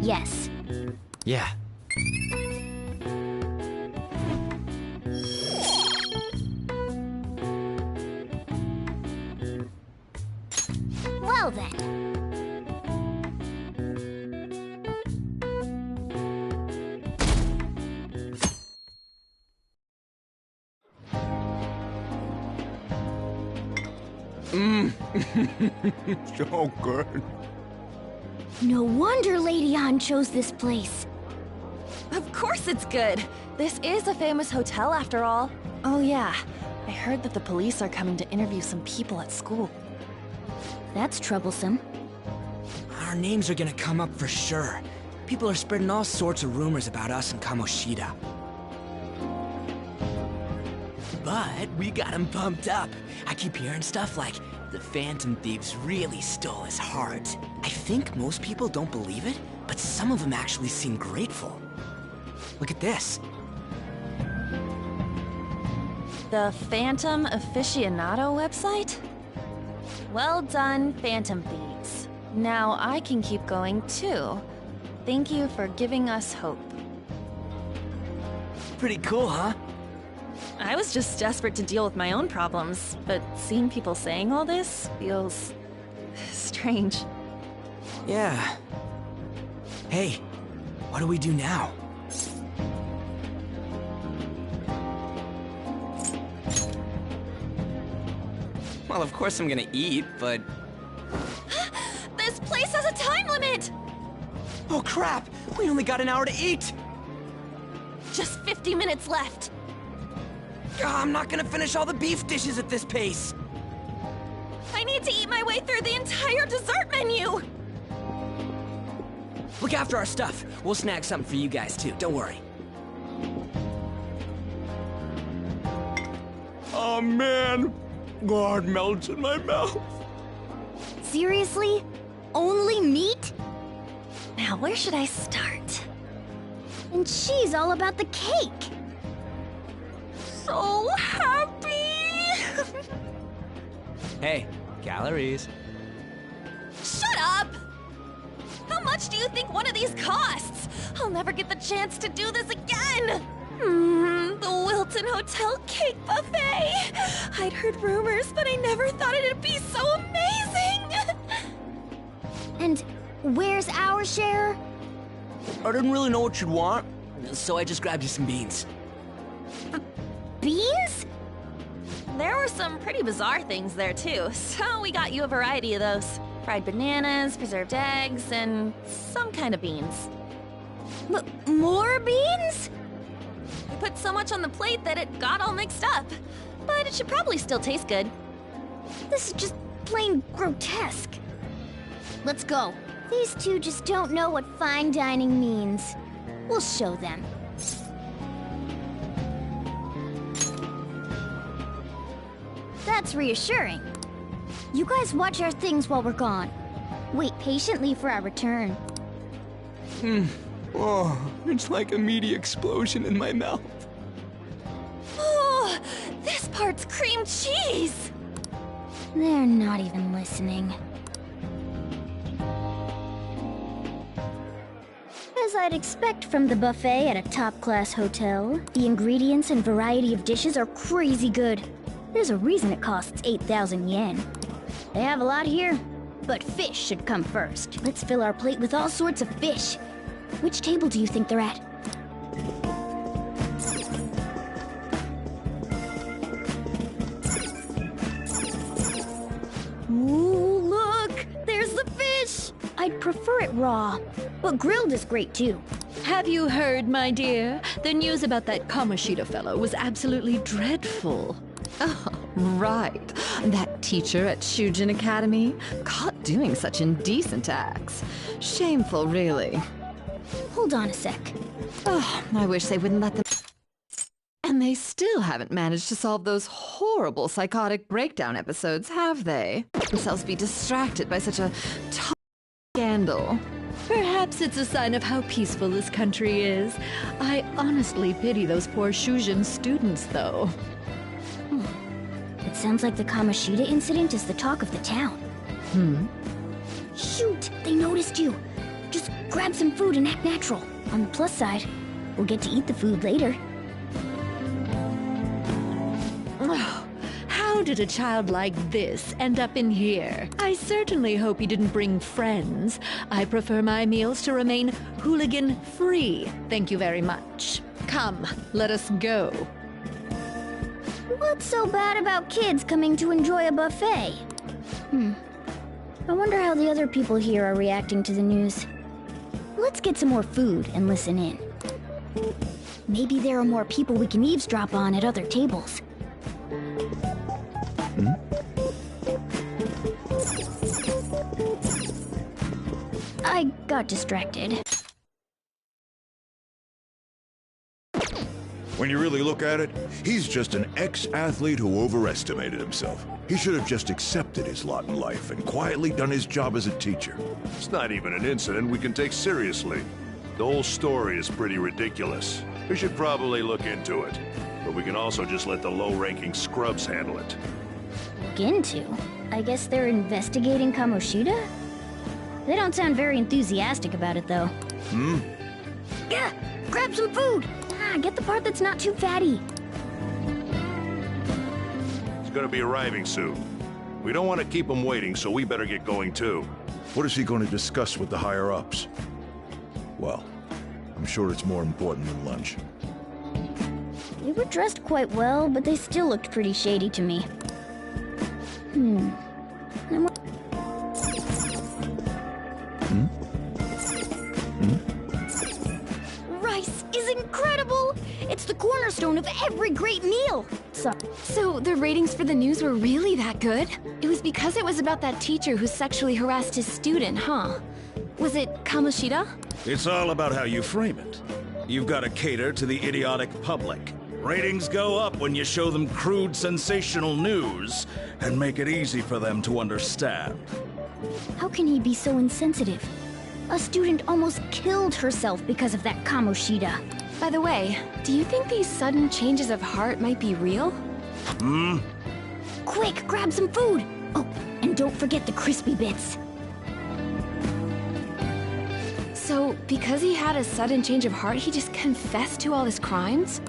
Yes. Yeah. Well then. So good. No wonder Lady An chose this place. Of course it's good. This is a famous hotel after all. Oh yeah, I heard that the police are coming to interview some people at school. That's troublesome. Our names are gonna come up for sure. People are spreading all sorts of rumors about us and Kamoshida. But we got him pumped up. I keep hearing stuff like, the Phantom Thieves really stole his heart. I think most people don't believe it, but some of them actually seem grateful. Look at this. The Phantom Aficionado website? Well done, Phantom Thieves. Now I can keep going too. Thank you for giving us hope. Pretty cool, huh? I was just desperate to deal with my own problems, but seeing people saying all this feels strange. Yeah. Hey, what do we do now? Well, of course I'm gonna eat, but... This place has a time limit! Oh crap! We only got an hour to eat! Just 50 minutes left. I'm not gonna finish all the beef dishes at this pace! I need to eat my way through the entire dessert menu! Look after our stuff. We'll snag something for you guys too, don't worry. Oh man, God melts in my mouth. Seriously? Only meat? Now, where should I start? And she's all about the cake. So happy! Hey, calories. Shut up! How much do you think one of these costs? I'll never get the chance to do this again! The Wilton Hotel Cake Buffet! I'd heard rumors, but I never thought it'd be so amazing! And where's our share? I didn't really know what you'd want, so I just grabbed you some beans. Beans? There were some pretty bizarre things there too, so we got you a variety of those. Fried bananas, preserved eggs, and some kind of beans. More beans? We put so much on the plate that it got all mixed up. But it should probably still taste good. This is just plain grotesque. Let's go. These two just don't know what fine dining means. We'll show them. That's reassuring. You guys watch our things while we're gone. Wait patiently for our return. Oh, it's like a meaty explosion in my mouth. Oh, this part's cream cheese! They're not even listening. As I'd expect from the buffet at a top-class hotel, the ingredients and variety of dishes are crazy good. There's a reason it costs 8,000 yen. They have a lot here, but fish should come first. Let's fill our plate with all sorts of fish. Which table do you think they're at? Ooh, look! There's the fish! I'd prefer it raw, but grilled is great too. Have you heard, my dear? The news about that Kamoshida fellow was absolutely dreadful. Oh, right. That teacher at Shujin Academy, caught doing such indecent acts. Shameful, really. Hold on a sec. Oh, I wish they wouldn't let them... And they still haven't managed to solve those horrible psychotic breakdown episodes, have they? Themselves be distracted by such a scandal. Perhaps it's a sign of how peaceful this country is. I honestly pity those poor Shujin students, though. It sounds like the Kamoshida incident is the talk of the town. Hmm? Shoot! They noticed you! Just grab some food and act natural. On the plus side, we'll get to eat the food later. Oh, how did a child like this end up in here? I certainly hope you didn't bring friends. I prefer my meals to remain hooligan-free. Thank you very much. Come, let us go. What's so bad about kids coming to enjoy a buffet? I wonder how the other people here are reacting to the news. Let's get some more food and listen in. Maybe there are more people we can eavesdrop on at other tables. I got distracted. When you really look at it, he's just an ex-athlete who overestimated himself. He should have just accepted his lot in life and quietly done his job as a teacher. It's not even an incident we can take seriously. The whole story is pretty ridiculous. We should probably look into it. But we can also just let the low-ranking scrubs handle it. Look into? I guess they're investigating Kamoshida? They don't sound very enthusiastic about it, though. Yeah, grab some food! Get the part that's not too fatty. He's gonna be arriving soon. We don't want to keep him waiting, so we better get going too. What is he going to discuss with the higher-ups? Well, I'm sure it's more important than lunch. They were dressed quite well, but they still looked pretty shady to me. Rice is incredible! It's the cornerstone of every great meal! So the ratings for the news were really that good? It was because it was about that teacher who sexually harassed his student, huh? Was it Kamoshida? It's all about how you frame it. You've got to cater to the idiotic public. Ratings go up when you show them crude, sensational news and make it easy for them to understand. How can he be so insensitive? A student almost killed herself because of that Kamoshida. By the way, do you think these sudden changes of heart might be real? Quick, grab some food! Oh, and don't forget the crispy bits. So, because he had a sudden change of heart, he just confessed to all his crimes?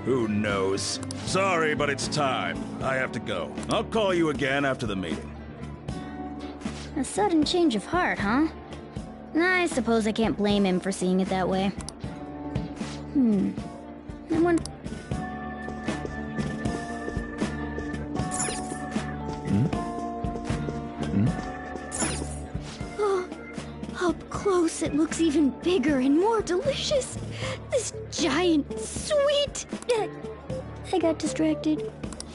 Who knows? Sorry, but it's time. I have to go. I'll call you again after the meeting. A sudden change of heart, huh? I suppose I can't blame him for seeing it that way. I wonder... Oh, up close it looks even bigger and more delicious. This giant sweet... I got distracted.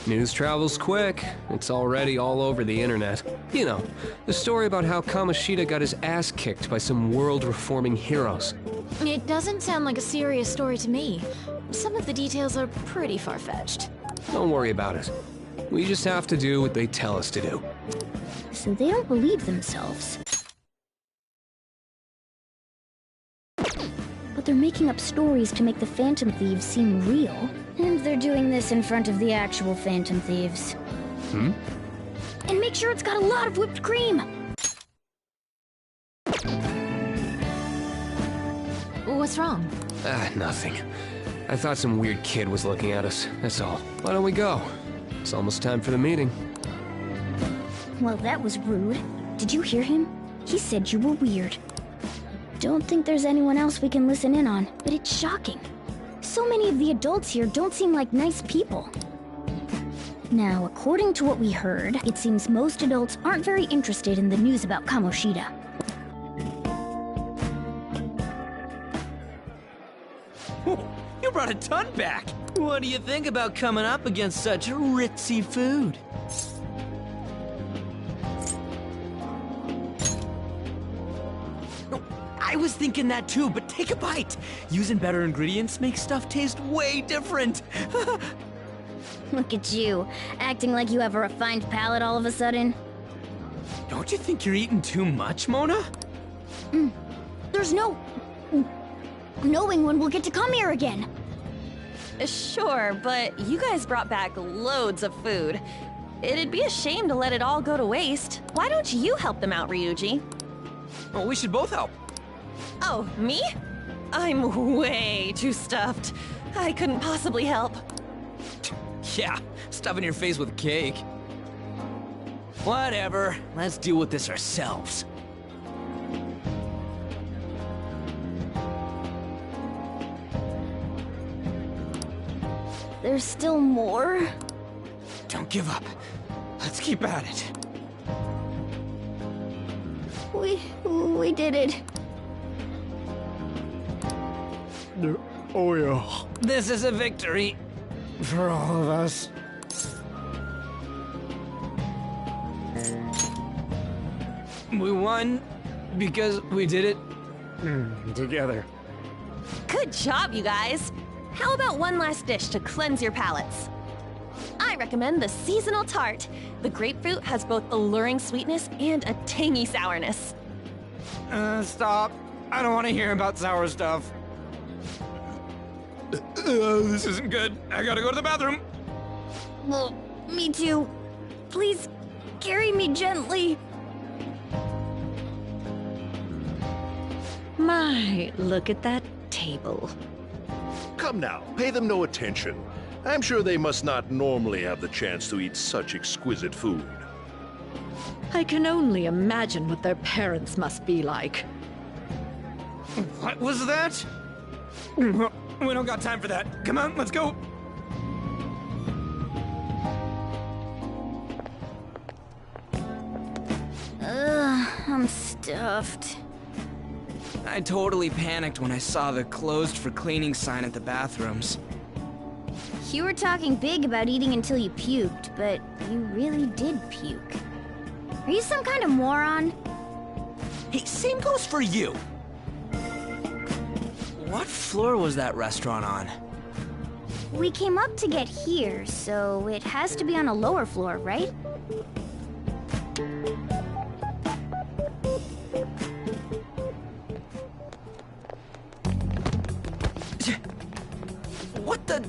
News travels quick. It's already all over the internet. You know, the story about how Kamoshida got his ass kicked by some world-reforming heroes. It doesn't sound like a serious story to me. Some of the details are pretty far-fetched. Don't worry about it. We just have to do what they tell us to do. So they don't believe themselves. But they're making up stories to make the Phantom Thieves seem real. And they're doing this in front of the actual Phantom Thieves. And make sure it's got a lot of whipped cream! What's wrong? Nothing. I thought some weird kid was looking at us, that's all. Why don't we go? It's almost time for the meeting. Well, that was rude. Did you hear him? He said you were weird. Don't think there's anyone else we can listen in on, but it's shocking. So many of the adults here don't seem like nice people. Now, according to what we heard, it seems most adults aren't very interested in the news about Kamoshida. You brought a ton back! What do you think about coming up against such ritzy food? I was thinking that too, but take a bite! Using better ingredients makes stuff taste way different! Look at you, acting like you have a refined palate all of a sudden. Don't you think you're eating too much, Mona? There's no... knowing when we'll get to come here again. Sure, but you guys brought back loads of food. It'd be a shame to let it all go to waste. Why don't you help them out, Ryuji? Well, we should both help. Oh, me? I'm way too stuffed. I couldn't possibly help. Yeah, stuffing your face with cake. Whatever, let's deal with this ourselves. There's still more? Don't give up. Let's keep at it. We did it. Oh yeah. This is a victory for all of us. We won because we did it Together. Good job, you guys. How about one last dish to cleanse your palates? I recommend the seasonal tart. The grapefruit has both alluring sweetness and a tangy sourness. Stop. I don't want to hear about sour stuff. This isn't good. I gotta go to the bathroom. Well, me too. Please, carry me gently. My, look at that table. Come now, pay them no attention. I'm sure they must not normally have the chance to eat such exquisite food. I can only imagine what their parents must be like. What was that? We don't got time for that. Come on, let's go. I'm stuffed. I totally panicked when I saw the closed for cleaning sign at the bathrooms. You were talking big about eating until you puked, but you really did puke. Are you some kind of moron? Hey, same goes for you. What floor was that restaurant on? We came up to get here, so it has to be on a lower floor, right? What the?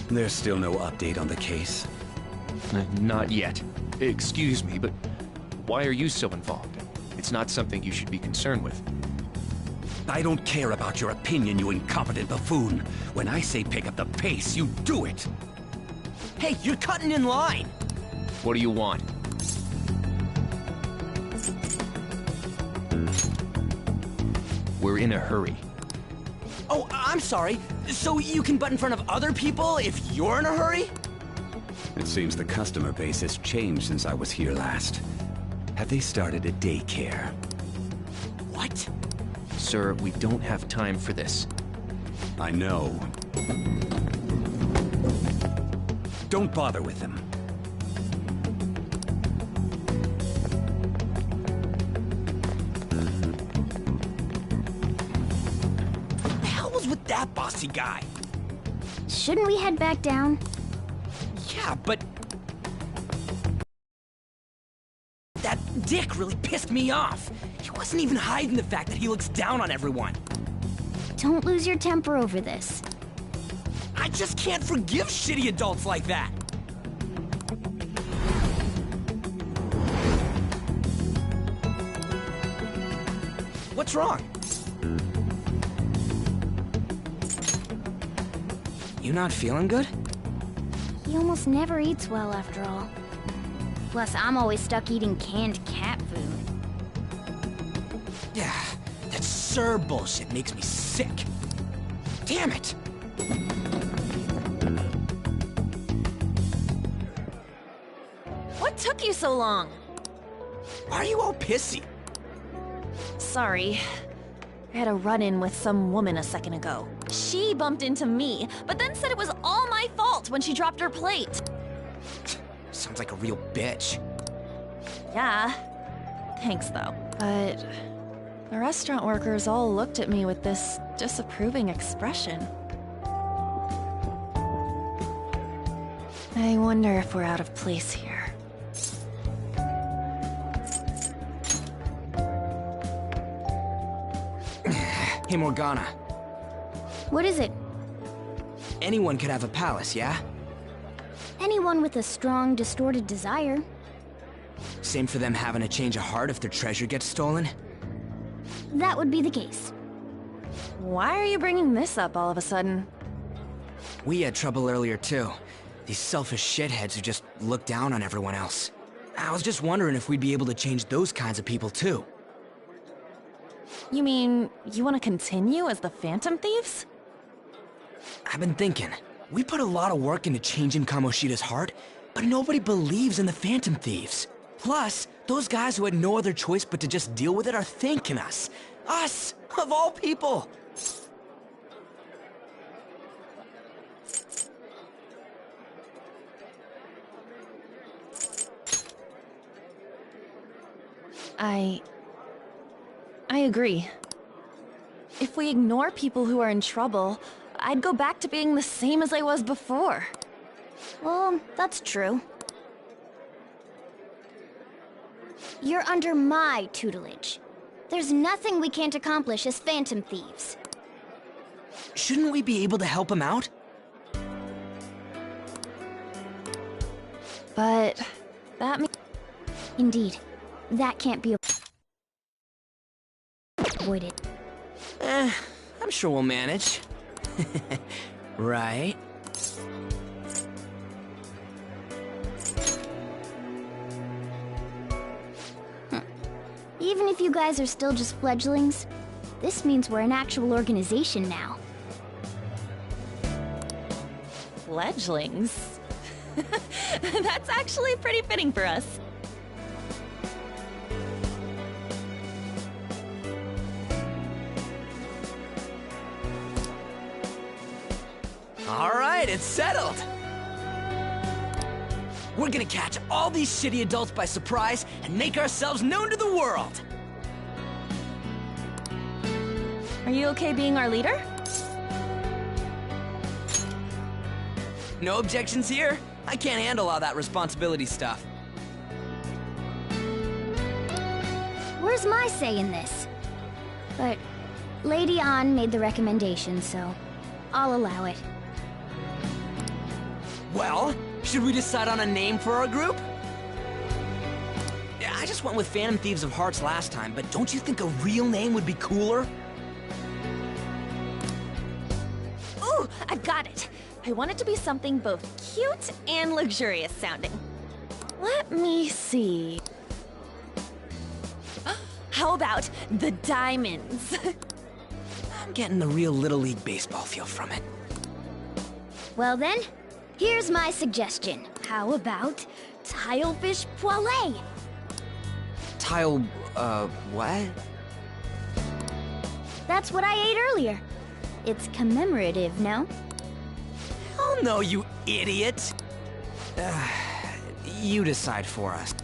There's still no update on the case. Not yet. Excuse me, but why are you so involved? It's not something you should be concerned with. I don't care about your opinion, you incompetent buffoon. When I say pick up the pace, you do it. Hey, you're cutting in line. What do you want? We're in a hurry. Oh, I'm sorry. So you can butt in front of other people if you're in a hurry? It seems the customer base has changed since I was here last. Have they started a daycare? What? Sir, we don't have time for this. I know. Don't bother with them. What the hell was with that bossy guy? Shouldn't we head back down? Yeah, but... that dick really pissed me off. He wasn't even hiding the fact that he looks down on everyone. Don't lose your temper over this. I just can't forgive shitty adults like that. What's wrong? You not feeling good? He almost never eats well after all. Plus, I'm always stuck eating canned cat food. Yeah, that Sir bullshit makes me sick. Damn it! What took you so long? Why are you all pissy? Sorry. I had a run-in with some woman a second ago. She bumped into me, but then said it was all my fault when she dropped her plate. Sounds like a real bitch. Yeah. Thanks, though. But the restaurant workers all looked at me with this disapproving expression. I wonder if we're out of place here. Hey, Morgana. What is it? Anyone could have a palace, yeah? Anyone with a strong, distorted desire. Same for them having a change of heart if their treasure gets stolen? That would be the case. Why are you bringing this up all of a sudden? We had trouble earlier too. These selfish shitheads who just look down on everyone else. I was just wondering if we'd be able to change those kinds of people too. You mean, you want to continue as the Phantom Thieves? I've been thinking, we put a lot of work into changing Kamoshida's heart, but nobody believes in the Phantom Thieves. Plus, those guys who had no other choice but to just deal with it are thanking us. Us, of all people! I agree. If we ignore people who are in trouble, I'd go back to being the same as I was before. Well, that's true. You're under my tutelage. There's nothing we can't accomplish as Phantom Thieves. Shouldn't we be able to help him out? But that means... Indeed. That can't be avoided. I'm sure we'll manage. Right? Even if you guys are still just fledglings, this means we're an actual organization now. Fledglings? That's actually pretty fitting for us. All right, it's settled. We're gonna catch all these shitty adults by surprise and make ourselves known to the world. Are you okay being our leader? No objections here. I can't handle all that responsibility stuff. Where's my say in this? But Lady An made the recommendation, so I'll allow it. Well, should we decide on a name for our group? Yeah, I just went with Phantom Thieves of Hearts last time, but don't you think a real name would be cooler? Ooh, I've got it. I want it to be something both cute and luxurious sounding. Let me see. How about the Diamonds? I'm getting the real Little League Baseball feel from it. Well then, here's my suggestion. How about Tilefish Poêlée? What? That's what I ate earlier. It's commemorative, no? Oh no, you idiot! You decide for us.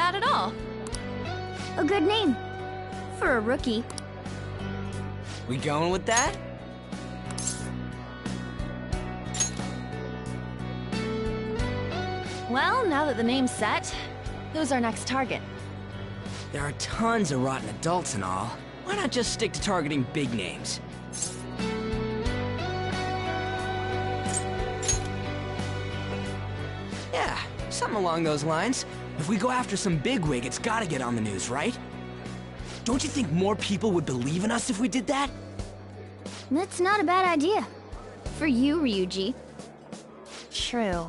bad at all. A good name. For a rookie. We going with that? Well, now that the name's set, who's our next target? There are tons of rotten adults and all. Why not just stick to targeting big names? Yeah, something along those lines. If we go after some bigwig, it's gotta get on the news, right? Don't you think more people would believe in us if we did that? That's not a bad idea. For you, Ryuji. True.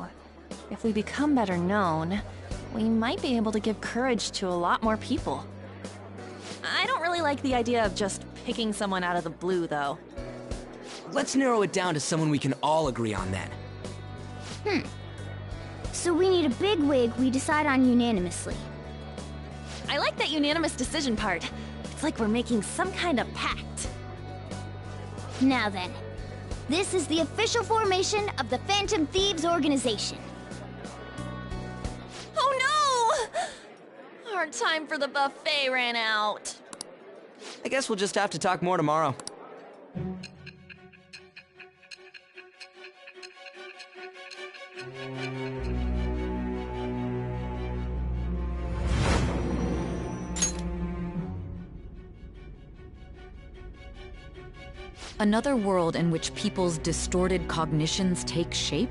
If we become better known, we might be able to give courage to a lot more people. I don't really like the idea of just picking someone out of the blue, though. Let's narrow it down to someone we can all agree on then. So we need a bigwig we decide on unanimously. I like that unanimous decision part. It's like we're making some kind of pact. Now then, this is the official formation of the Phantom Thieves organization. Oh no! Our time for the buffet ran out. I guess we'll just have to talk more tomorrow. Another world in which people's distorted cognitions take shape?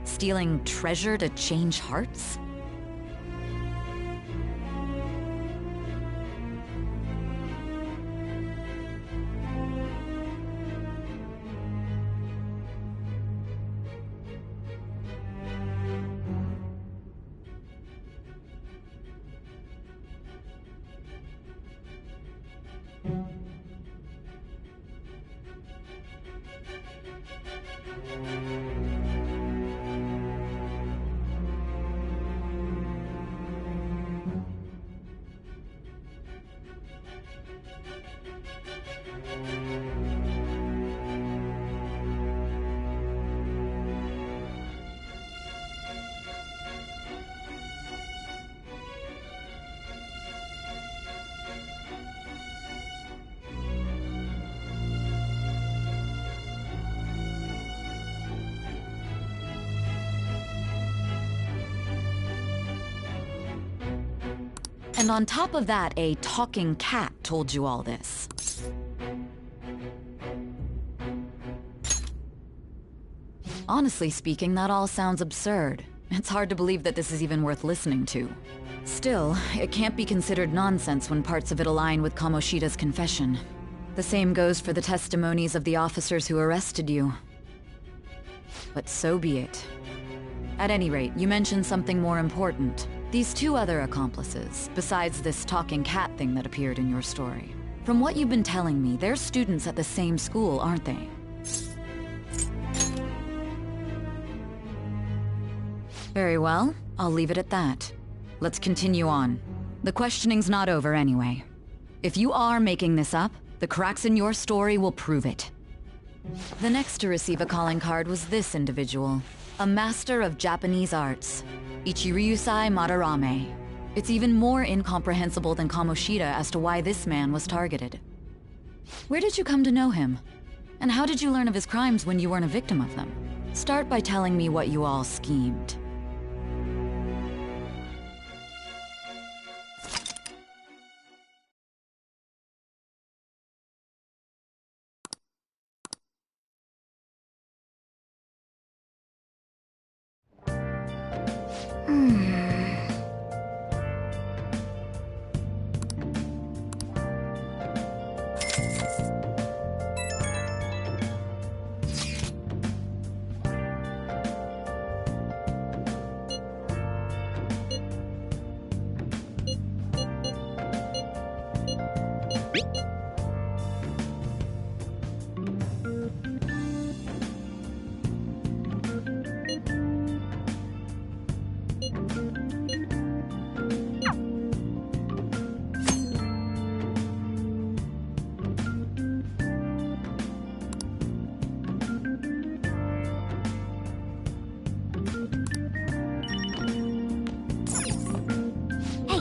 Stealing treasure to change hearts? And on top of that, a talking cat told you all this. Honestly speaking, that all sounds absurd. It's hard to believe that this is even worth listening to. Still, it can't be considered nonsense when parts of it align with Kamoshida's confession. The same goes for the testimonies of the officers who arrested you. But so be it. At any rate, you mentioned something more important. These two other accomplices, besides this talking cat thing that appeared in your story. From what you've been telling me, they're students at the same school, aren't they? Very well, I'll leave it at that. Let's continue on. The questioning's not over anyway. If you are making this up, the cracks in your story will prove it. The next to receive a calling card was this individual, a master of Japanese arts, Ichiryusai Madarame. It's even more incomprehensible than Kamoshida as to why this man was targeted. Where did you come to know him? And how did you learn of his crimes when you weren't a victim of them? Start by telling me what you all schemed. Hey,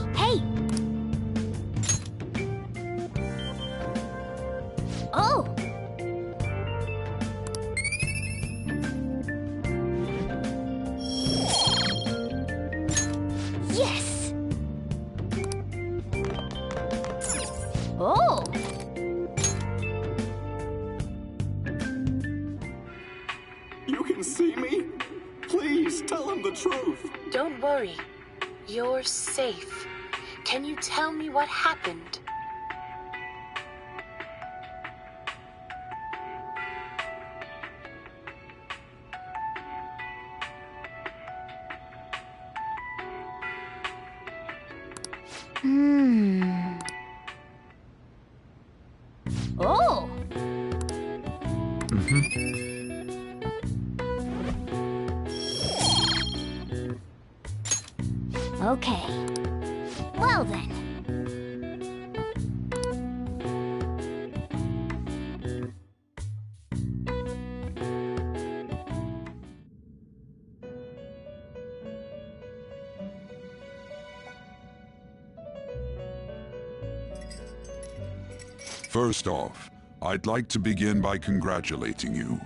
Oh! Yes! Oh! You can see me? Please, tell him the truth. Don't worry. You're safe. Can you tell me what happened? Oh! Okay. Well then. First off, I'd like to begin by congratulating you.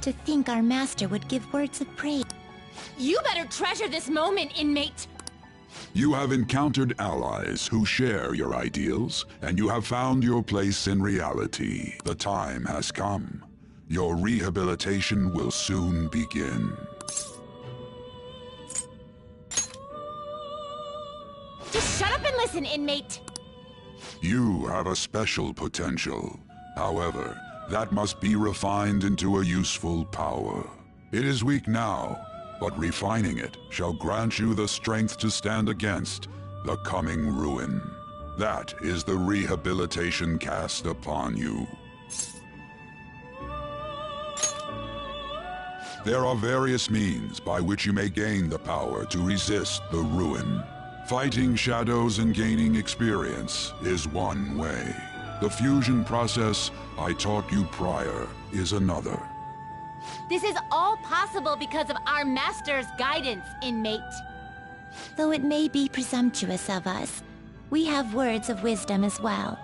To think our master would give words of praise. You better treasure this moment, inmate! You have encountered allies who share your ideals, and you have found your place in reality. The time has come. Your rehabilitation will soon begin. Just shut up and listen, inmate! You have a special potential. However, that must be refined into a useful power. It is weak now, but refining it shall grant you the strength to stand against the coming ruin. That is the rehabilitation cast upon you. There are various means by which you may gain the power to resist the ruin. Fighting shadows and gaining experience is one way. The fusion process I taught you prior is another. This is all possible because of our master's guidance, inmate. Though it may be presumptuous of us, we have words of wisdom as well.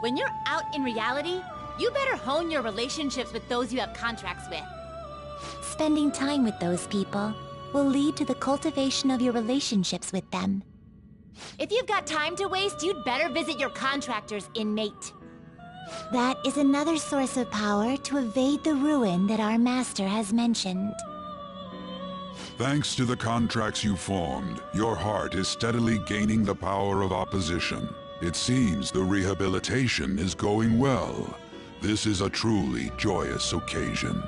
When you're out in reality, you better hone your relationships with those you have contracts with. Spending time with those people will lead to the cultivation of your relationships with them. If you've got time to waste, you'd better visit your contractors, inmate. That is another source of power to evade the ruin that our master has mentioned. Thanks to the contracts you formed, your heart is steadily gaining the power of opposition. It seems the rehabilitation is going well. This is a truly joyous occasion.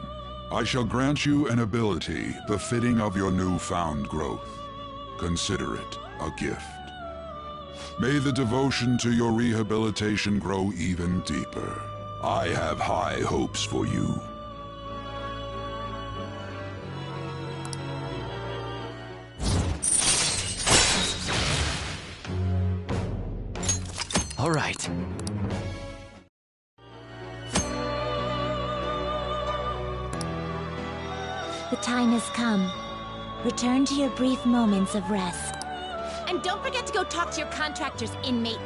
I shall grant you an ability befitting of your newfound growth. Consider it a gift. May the devotion to your rehabilitation grow even deeper. I have high hopes for you. All right. The time has come. Return to your brief moments of rest. And don't forget to go talk to your contractors, inmate.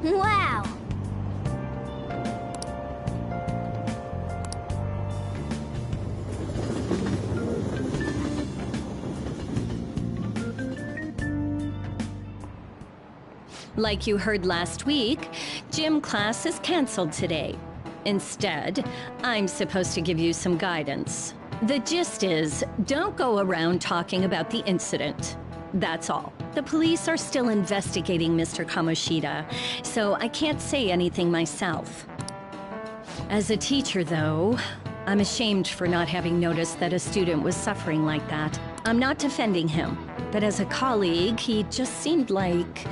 Wow! Like you heard last week, gym class is canceled today. Instead, I'm supposed to give you some guidance. The gist is, don't go around talking about the incident. That's all. The police are still investigating Mr. Kamoshida, so I can't say anything myself. As a teacher, though, I'm ashamed for not having noticed that a student was suffering like that. I'm not defending him, but as a colleague, he just seemed like,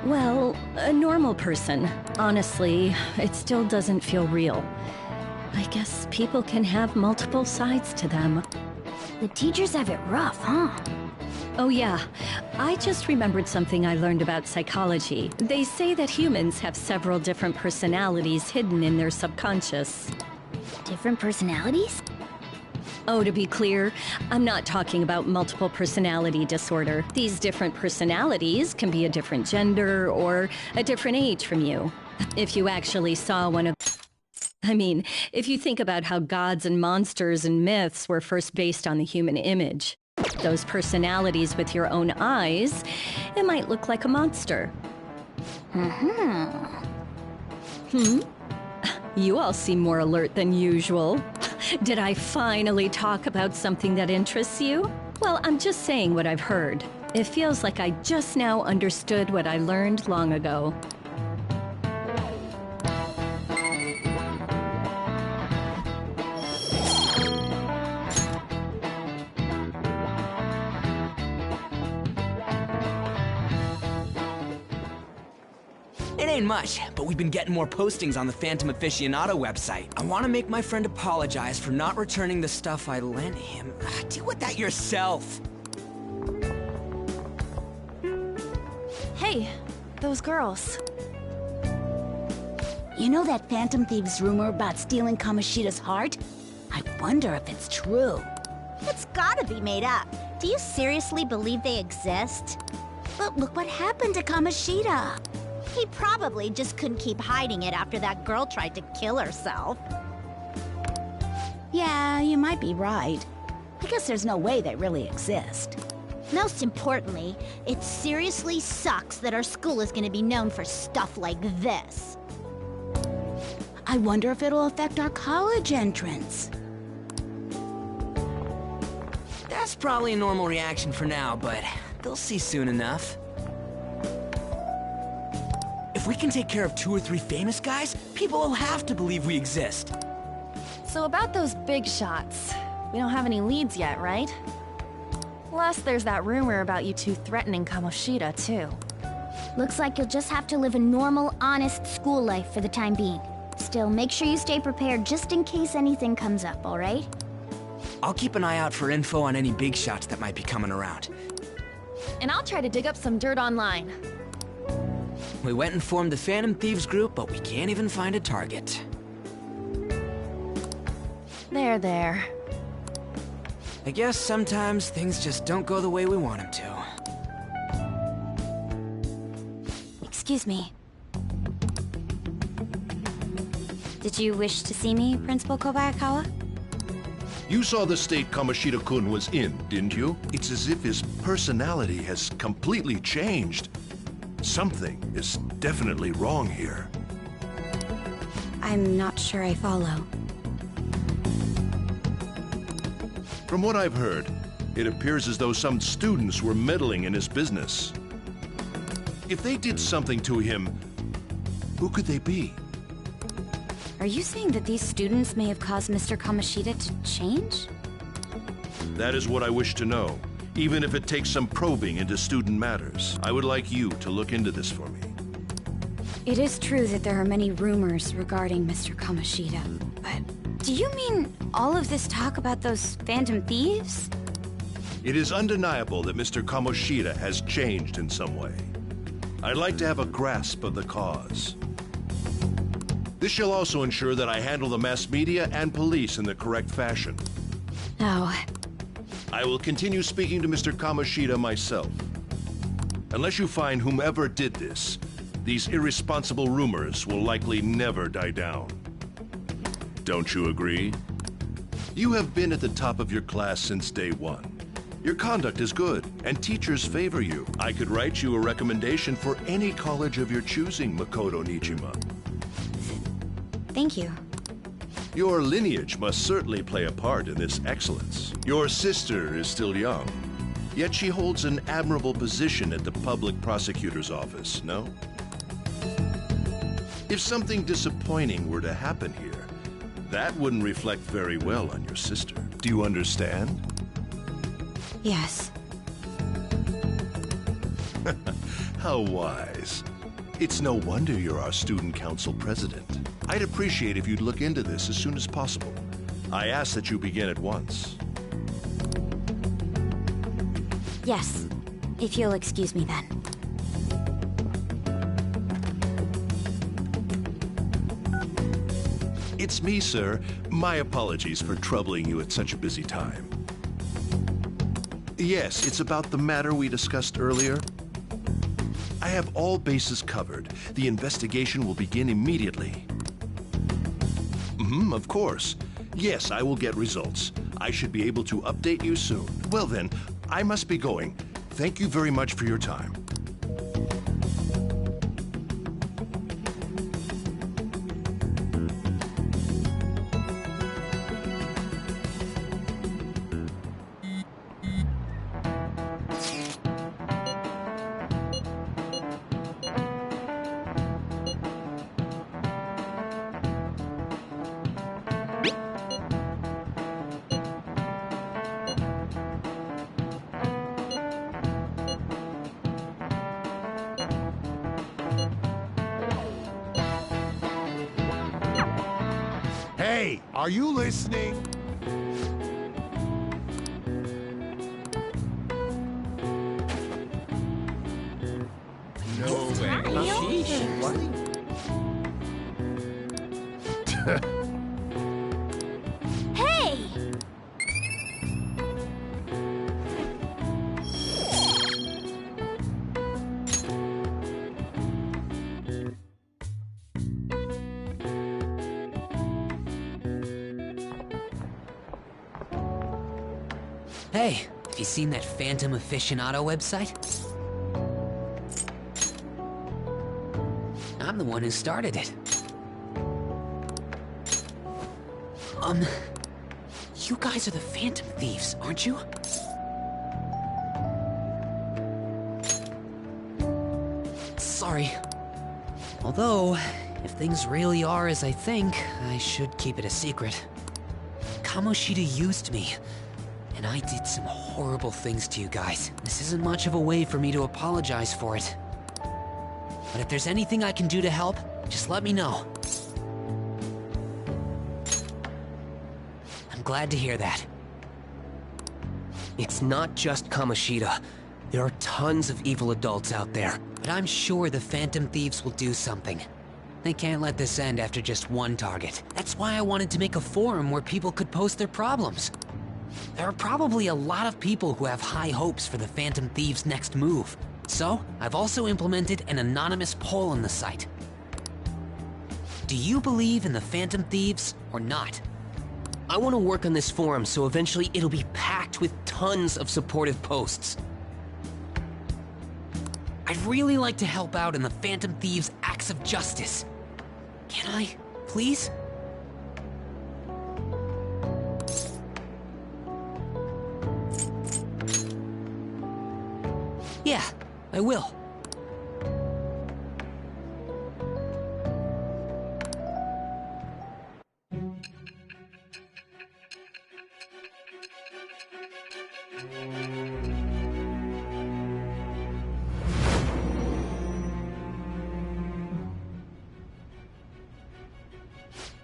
well, a normal person. Honestly, it still doesn't feel real. I guess people can have multiple sides to them. The teachers have it rough, huh? Oh yeah, I just remembered something I learned about psychology. They say that humans have several different personalities hidden in their subconscious. Different personalities? Oh, to be clear, I'm not talking about multiple personality disorder. These different personalities can be a different gender or a different age from you. If you actually saw one of... I mean, if you think about how gods and monsters and myths were first based on the human image, those personalities with your own eyes, it might look like a monster. You all seem more alert than usual. Did I finally talk about something that interests you? Well, I'm just saying what I've heard. It feels like I just now understood what I learned long ago. It ain't much, but we've been getting more postings on the Phantom Aficionado website. I want to make my friend apologize for not returning the stuff I lent him. Deal with that yourself. Hey, those girls. You know that Phantom Thieves rumor about stealing Kamoshida's heart? I wonder if it's true. It's gotta be made up. Do you seriously believe they exist? But look what happened to Kamoshida. He probably just couldn't keep hiding it after that girl tried to kill herself. Yeah, you might be right. I guess there's no way they really exist. Most importantly, it seriously sucks that our school is gonna be known for stuff like this. I wonder if it'll affect our college entrance. That's probably a normal reaction for now, but they'll see soon enough. If we can take care of 2 or 3 famous guys, people will have to believe we exist. So about those big shots, we don't have any leads yet, right? Plus, there's that rumor about you two threatening Kamoshida, too. Looks like you'll just have to live a normal, honest school life for the time being. Still, make sure you stay prepared just in case anything comes up, alright? I'll keep an eye out for info on any big shots that might be coming around. And I'll try to dig up some dirt online. We went and formed the Phantom Thieves group, but we can't even find a target. There. I guess sometimes things just don't go the way we want them to. Excuse me. Did you wish to see me, Principal Kobayakawa? You saw the state Kamoshida-kun was in, didn't you? It's as if his personality has completely changed. Something is definitely wrong here. I'm not sure I follow. From what I've heard, it appears as though some students were meddling in his business. If they did something to him, who could they be? Are you saying that these students may have caused Mr. Kamoshida to change? That is what I wish to know. Even if it takes some probing into student matters, I would like you to look into this for me. It is true that there are many rumors regarding Mr. Kamoshida, but do you mean all of this talk about those Phantom Thieves? It is undeniable that Mr. Kamoshida has changed in some way. I'd like to have a grasp of the cause. This shall also ensure that I handle the mass media and police in the correct fashion. Oh. I will continue speaking to Mr. Kamoshida myself. Unless you find whomever did this, these irresponsible rumors will likely never die down. Don't you agree? You have been at the top of your class since day one. Your conduct is good, and teachers favor you. I could write you a recommendation for any college of your choosing, Makoto Nijima. Thank you. Your lineage must certainly play a part in this excellence. Your sister is still young, yet she holds an admirable position at the public prosecutor's office, no? If something disappointing were to happen here, That wouldn't reflect very well on your sister. Do you understand? Yes. How wise. It's no wonder you're our student council president. I'd appreciate if you'd look into this as soon as possible. I ask that you begin at once. Yes. If you'll excuse me then. It's me, sir. My apologies for troubling you at such a busy time. Yes, it's about the matter we discussed earlier. I have all bases covered. The investigation will begin immediately. Of course. Yes, I will get results. I should be able to update you soon. Well then, I must be going. Thank you very much for your time. Hey, are you listening? No way. Sheesh. What? Hey! Hey, have you seen that Phantom Aficionado website? I'm the one who started it. You guys are the Phantom Thieves, aren't you? Sorry. Although, if things really are as I think, I should keep it a secret. Kamoshida used me, and I did some horrible things to you guys. This isn't much of a way for me to apologize for it. But if there's anything I can do to help, just let me know. I'm glad to hear that. It's not just Kamoshida. There are tons of evil adults out there. But I'm sure the Phantom Thieves will do something. They can't let this end after just one target. That's why I wanted to make a forum where people could post their problems. There are probably a lot of people who have high hopes for the Phantom Thieves' next move. So, I've also implemented an anonymous poll on the site. Do you believe in the Phantom Thieves or not? I want to work on this forum so eventually it'll be packed with tons of supportive posts. I'd really like to help out in the Phantom Thieves' acts of justice. Can I, please? Yeah, I will.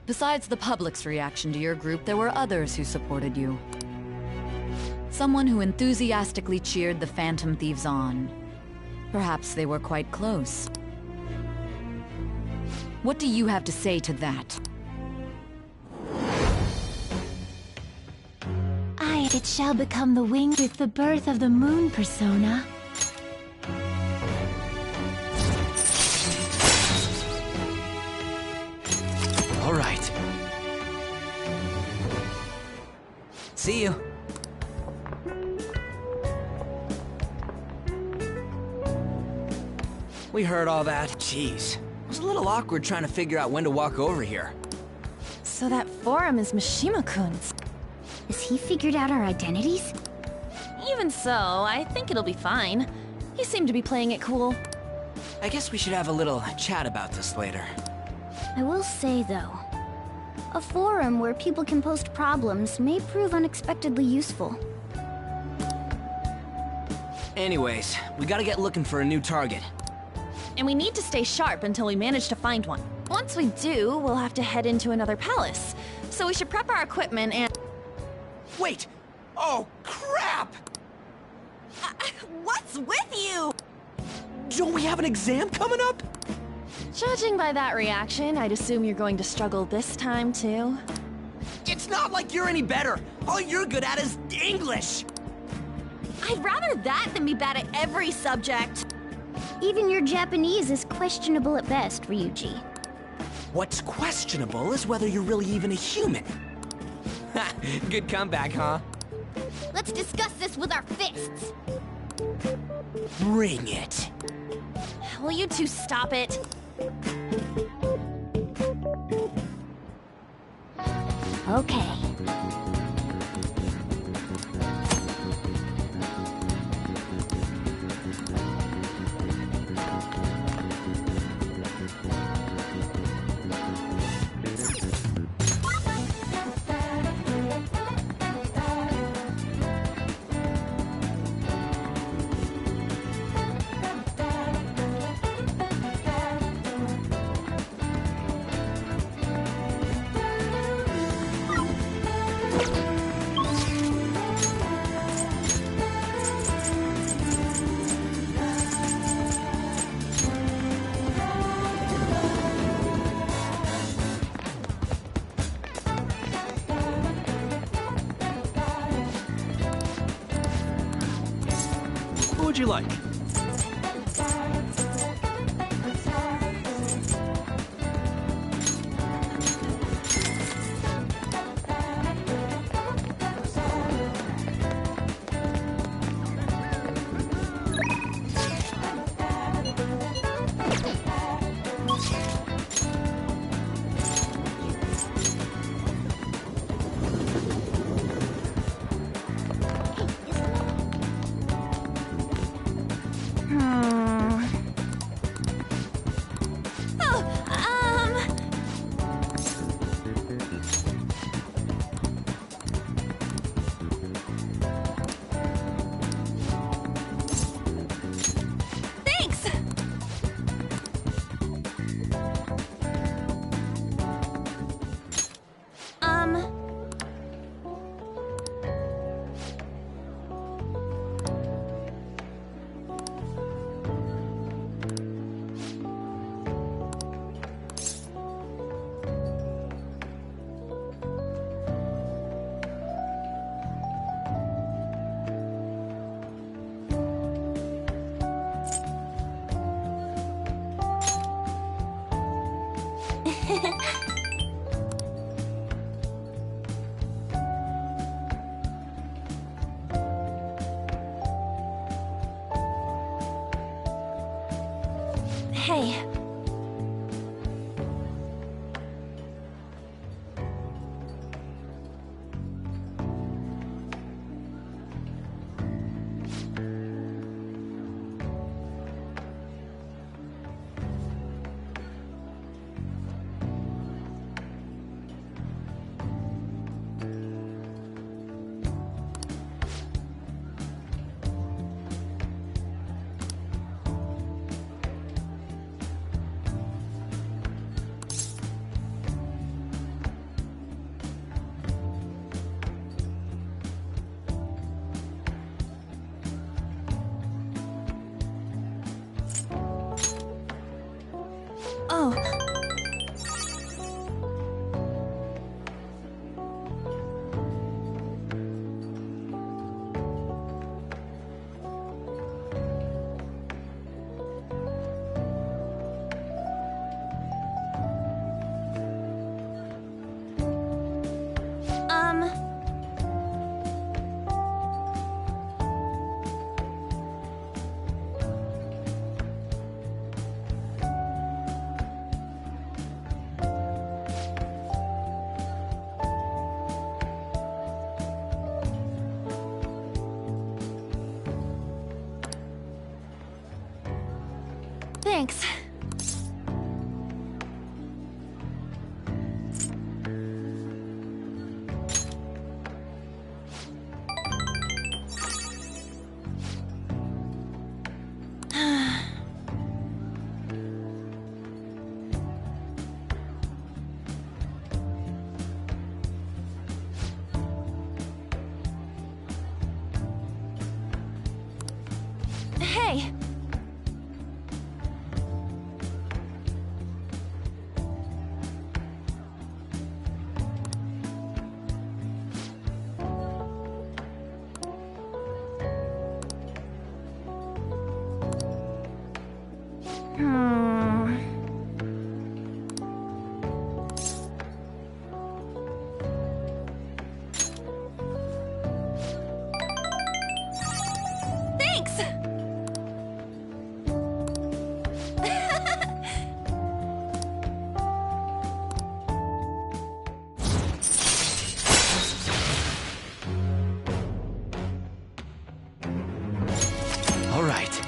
Besides the public's reaction to your group, there were others who supported you. Someone who enthusiastically cheered the Phantom Thieves on. Perhaps they were quite close. What do you have to say to that? It shall become the wing with the birth of the moon persona. All right. See you. We heard all that. Jeez. It was a little awkward trying to figure out when to walk over here. So that forum is Mishima-kun's. Has he figured out our identities? Even so, I think it'll be fine. He seemed to be playing it cool. I guess we should have a little chat about this later. I will say, though, A forum where people can post problems may prove unexpectedly useful. Anyways, we gotta get looking for a new target. And we need to stay sharp until we manage to find one. Once we do, we'll have to head into another palace. So we should prep our equipment and... Wait! Oh, crap! What's with you? Don't we have an exam coming up? Judging by that reaction, I'd assume you're going to struggle this time, too. It's not like you're any better. All you're good at is English. I'd rather that than be bad at every subject. Even your Japanese is questionable at best, Ryuji. What's questionable is whether you're really even a human. Ha! Good comeback, huh? Let's discuss this with our fists. Bring it. Will you two stop it? Okay. What would you like? Thanks! Hey. Oh. Thanks. Thanks! All right.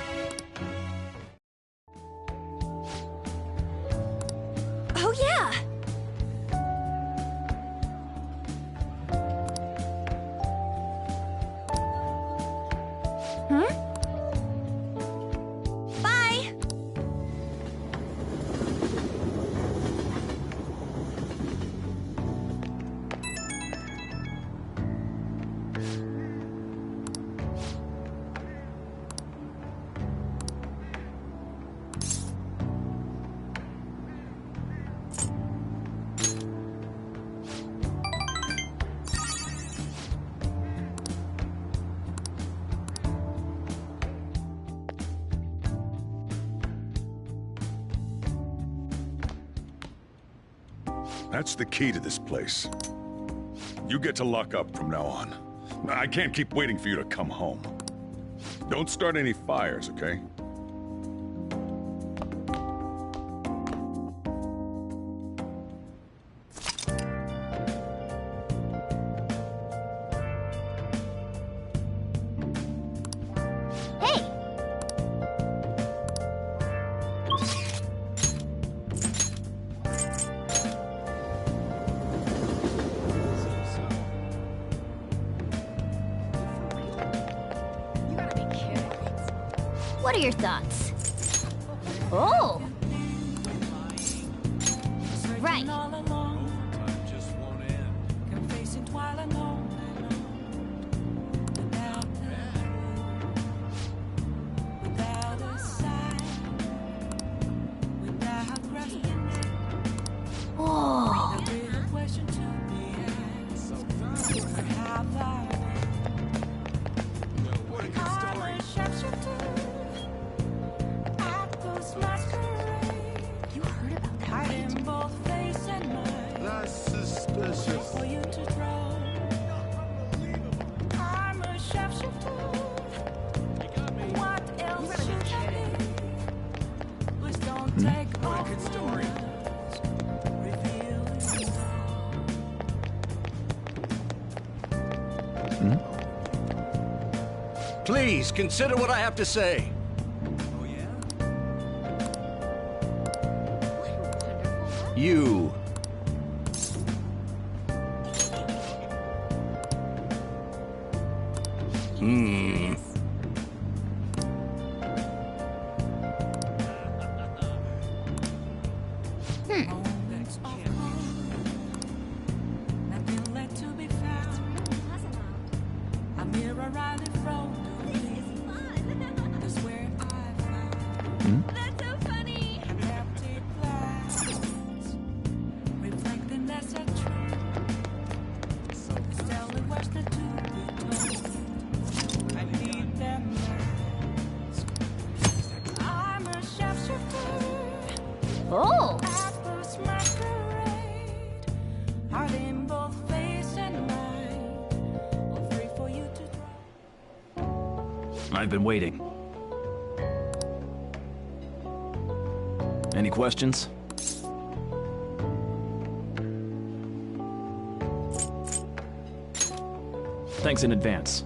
Oh, yeah! Huh? Bye! That's the key to this place. You get to lock up from now on. I can't keep waiting for you to come home. Don't start any fires, okay? Hey! What are your thoughts? Oh! Right. Oh. You heard about that, right? That's suspicious. Please, consider what I have to say. You. That's so funny! Oh! I've been waiting. Any questions? Thanks in advance.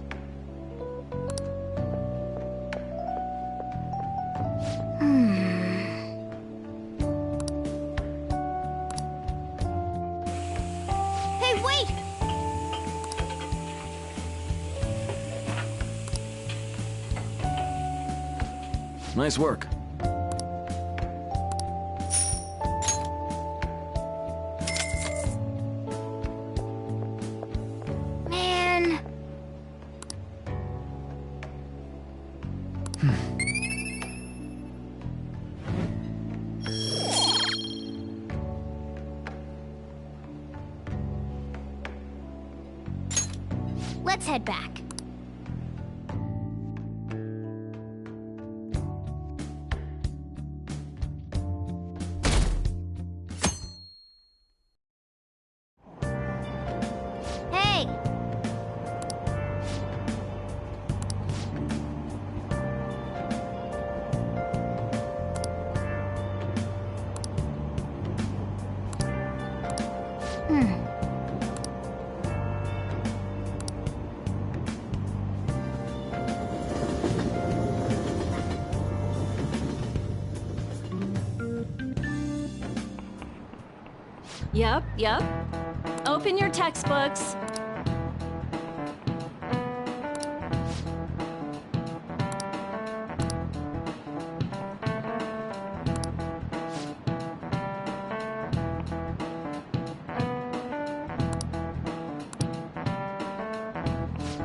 Hey, wait! Nice work. Man. Let's head back. Yep. Open your textbooks.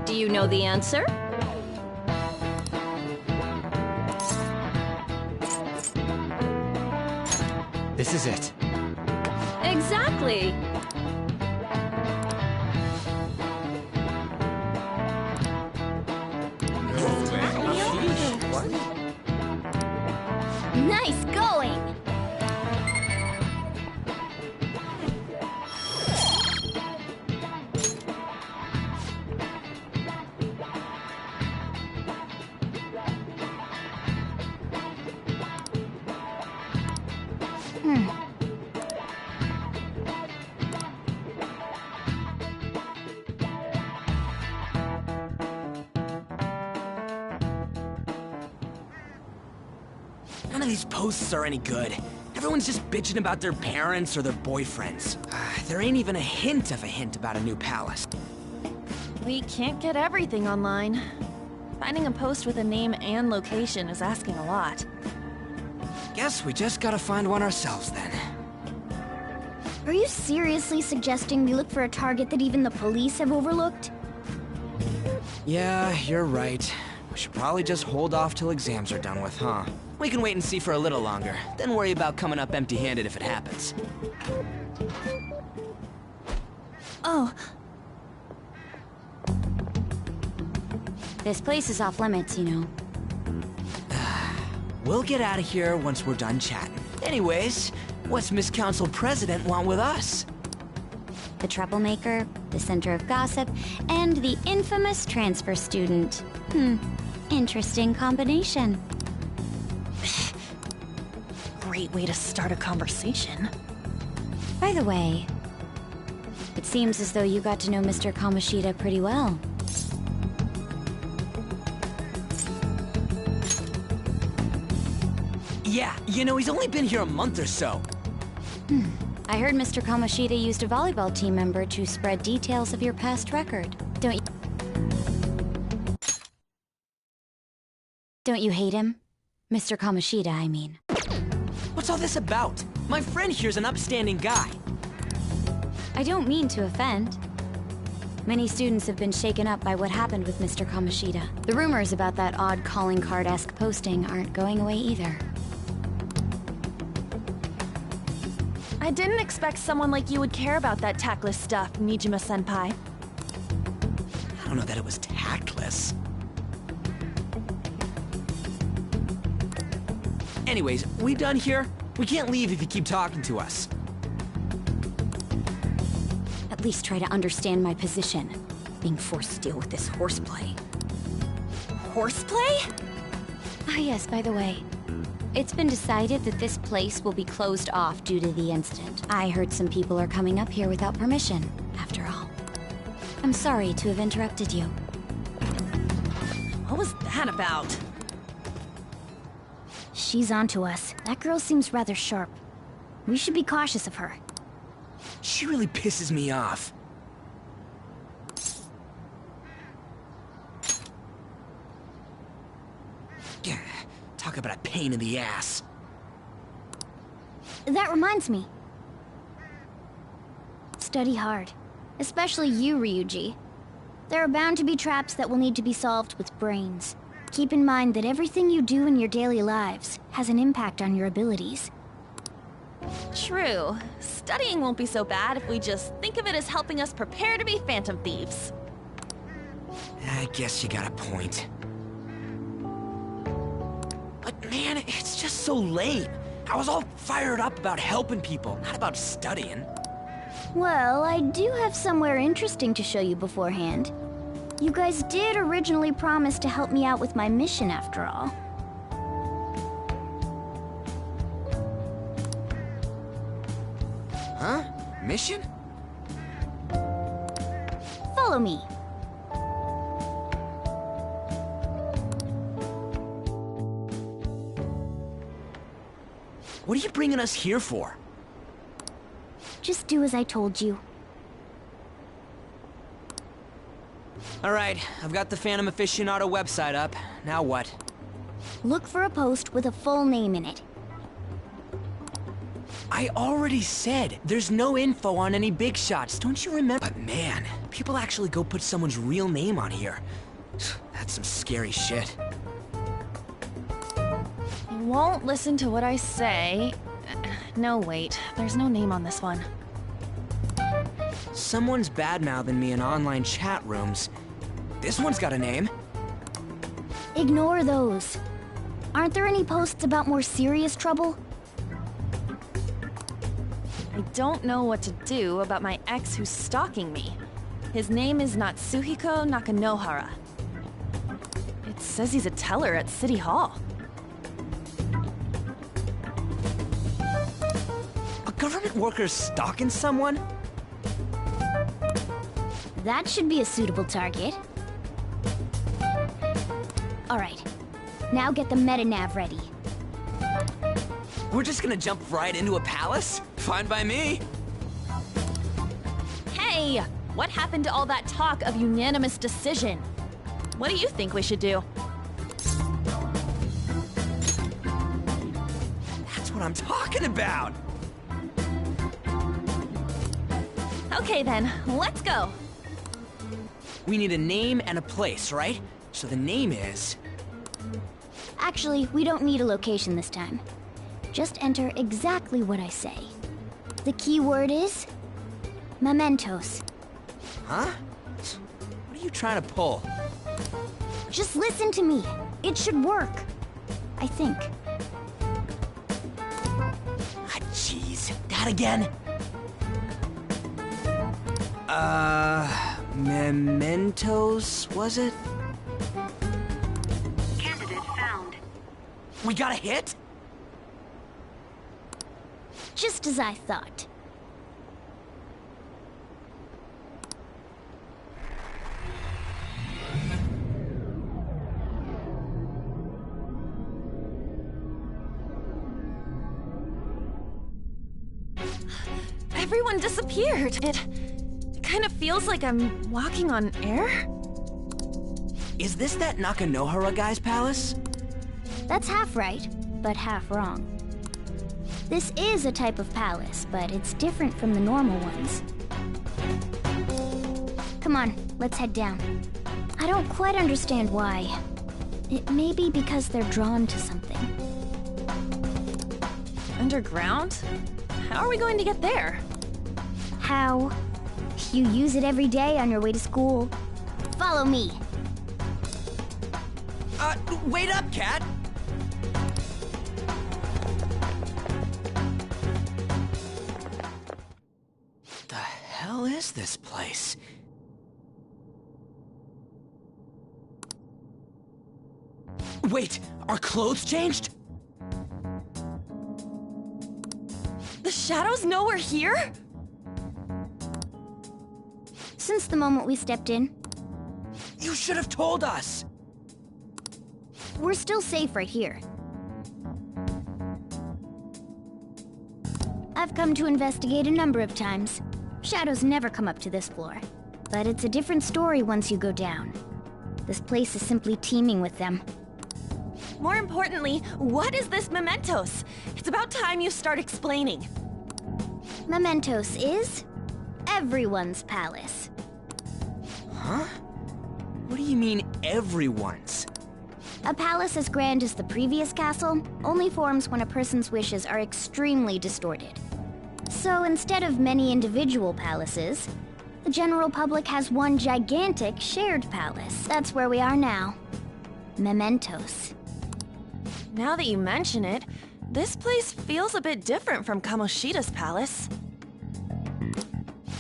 Do you know the answer? This is it. Exactly. Nice going! None of these posts are any good. Everyone's just bitching about their parents or their boyfriends. There ain't even a hint of a hint about a new palace. We can't get everything online. Finding a post with a name and location is asking a lot. Guess we just gotta find one ourselves then. Are you seriously suggesting we look for a target that even the police have overlooked? Yeah, you're right. We should probably just hold off till exams are done with, huh? We can wait and see for a little longer, then worry about coming up empty-handed if it happens. Oh. This place is off limits, you know. We'll get out of here once we're done chatting. Anyways, what's Miss Council President want with us? The troublemaker, the center of gossip, and the infamous transfer student. Interesting combination. Great way to start a conversation. By the way, it seems as though you got to know Mr. Kamoshida pretty well. Yeah, you know, he's only been here a month or so. I heard Mr. Kamoshida used a volleyball team member to spread details of your past record. Don't you hate him? Mr. Kamoshida, I mean. What's all this about? My friend here's an upstanding guy. I don't mean to offend. Many students have been shaken up by what happened with Mr. Kamoshida. The rumors about that odd calling card-esque posting aren't going away either. I didn't expect someone like you would care about that tactless stuff, Nijima-senpai. I don't know that it was tactless. Anyways, we done here? We can't leave if you keep talking to us. At least try to understand my position. Being forced to deal with this horseplay. Horseplay? Ah yes, by the way. It's been decided that this place will be closed off due to the incident. I heard some people are coming up here without permission, after all. I'm sorry to have interrupted you. What was that about? She's onto us. That girl seems rather sharp. We should be cautious of her. She really pisses me off. Talk about a pain in the ass. That reminds me. Study hard. Especially you, Ryuji. There are bound to be traps that will need to be solved with brains. Keep in mind that everything you do in your daily lives has an impact on your abilities. True. Studying won't be so bad if we just think of it as helping us prepare to be phantom thieves. I guess you got a point. But man, it's just so lame. I was all fired up about helping people, not about studying. Well, I do have somewhere interesting to show you beforehand. You guys did originally promise to help me out with my mission after all. Huh? Mission? Follow me. What are you bringing us here for? Just do as I told you. Alright, I've got the Phantom Aficionado website up. Now what? Look for a post with a full name in it. I already said, there's no info on any big shots, don't you remember? But man, people actually go put someone's real name on here. That's some scary shit. You won't listen to what I say. No, wait. There's no name on this one. Someone's bad-mouthing me in online chat rooms. This one's got a name. Ignore those. Aren't there any posts about more serious trouble? I don't know what to do about my ex who's stalking me. His name is Natsuhiko Nakanohara. It says he's a teller at City Hall. A government worker stalking someone? That should be a suitable target. Alright, now get the metanav ready. We're just gonna jump right into a palace? Fine by me. Hey! What happened to all that talk of unanimous decision? What do you think we should do? That's what I'm talking about! Okay then, let's go! We need a name and a place, right? So the name is... Actually, we don't need a location this time. Just enter exactly what I say. The key word is... mementos. Huh? What are you trying to pull? Just listen to me. It should work. I think. Ah, jeez. That again? Mementos, was it? Candidate found. We got a hit? Just as I thought. Everyone disappeared. It kind of feels like I'm walking on air. Is this that Nakanohara guy's palace? That's half right, but half wrong. This is a type of palace, but it's different from the normal ones. Come on, let's head down. I don't quite understand why. It may be because they're drawn to something. Underground? How are we going to get there? How? You use it every day on your way to school. Follow me. Wait up, Cat! The hell is this place? Wait, our clothes changed? The shadows know we're here? Since the moment we stepped in. You should have told us! We're still safe right here. I've come to investigate a number of times. Shadows never come up to this floor. But it's a different story once you go down. This place is simply teeming with them. More importantly, what is this mementos? It's about time you start explaining. Mementos is... everyone's palace. Huh? What do you mean, everyone's? A palace as grand as the previous castle only forms when a person's wishes are extremely distorted. So instead of many individual palaces, the general public has one gigantic shared palace. That's where we are now. Mementos. Now that you mention it, this place feels a bit different from Kamoshida's palace.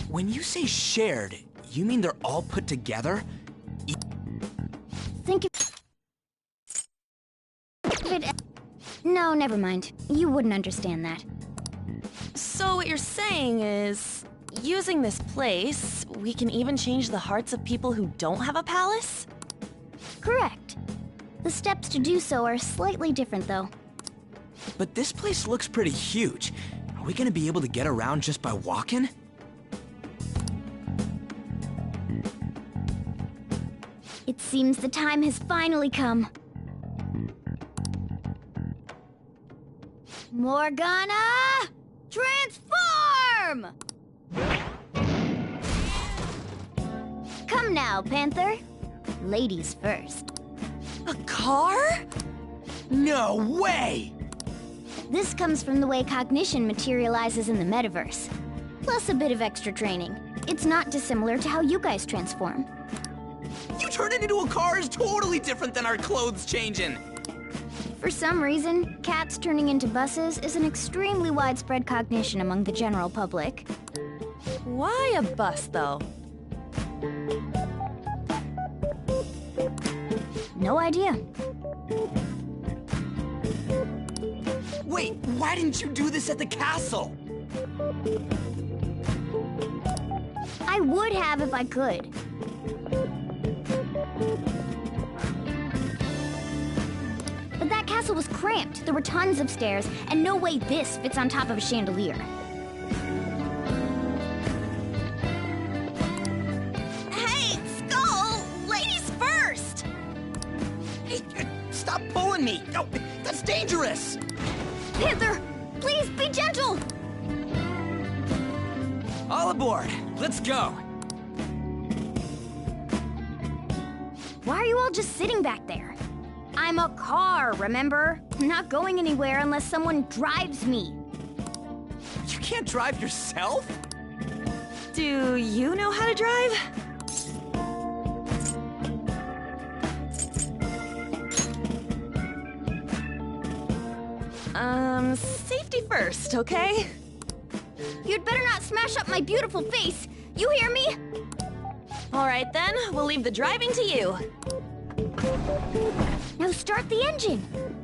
When you say shared, you mean they're all put together? Think of it... No, never mind. You wouldn't understand that. So what you're saying is, using this place, we can even change the hearts of people who don't have a palace? Correct. The steps to do so are slightly different, though. But this place looks pretty huge. we gonna be able to get around just by walking? It seems the time has finally come. Morgana! Transform! Come now, Panther. Ladies first. A car? No way! This comes from the way cognition materializes in the metaverse. Plus a bit of extra training. It's not dissimilar to how you guys transform. You turning into a car is totally different than our clothes changing. For some reason, cats turning into buses is an extremely widespread cognition among the general public. Why a bus, though? No idea. Wait, why didn't you do this at the castle? I would have if I could. But that castle was cramped. There were tons of stairs, and no way this fits on top of a chandelier. Hey, Skull! Ladies first! Hey, stop pulling me! No, that's dangerous! Panther, please be gentle! All aboard! Let's go! Why are you all just sitting back there? I'm a car, remember? I'm not going anywhere unless someone drives me. You can't drive yourself? Do you know how to drive? Safety first, okay? You'd better not smash up my beautiful face. You hear me? All right then, we'll leave the driving to you. Now start the engine.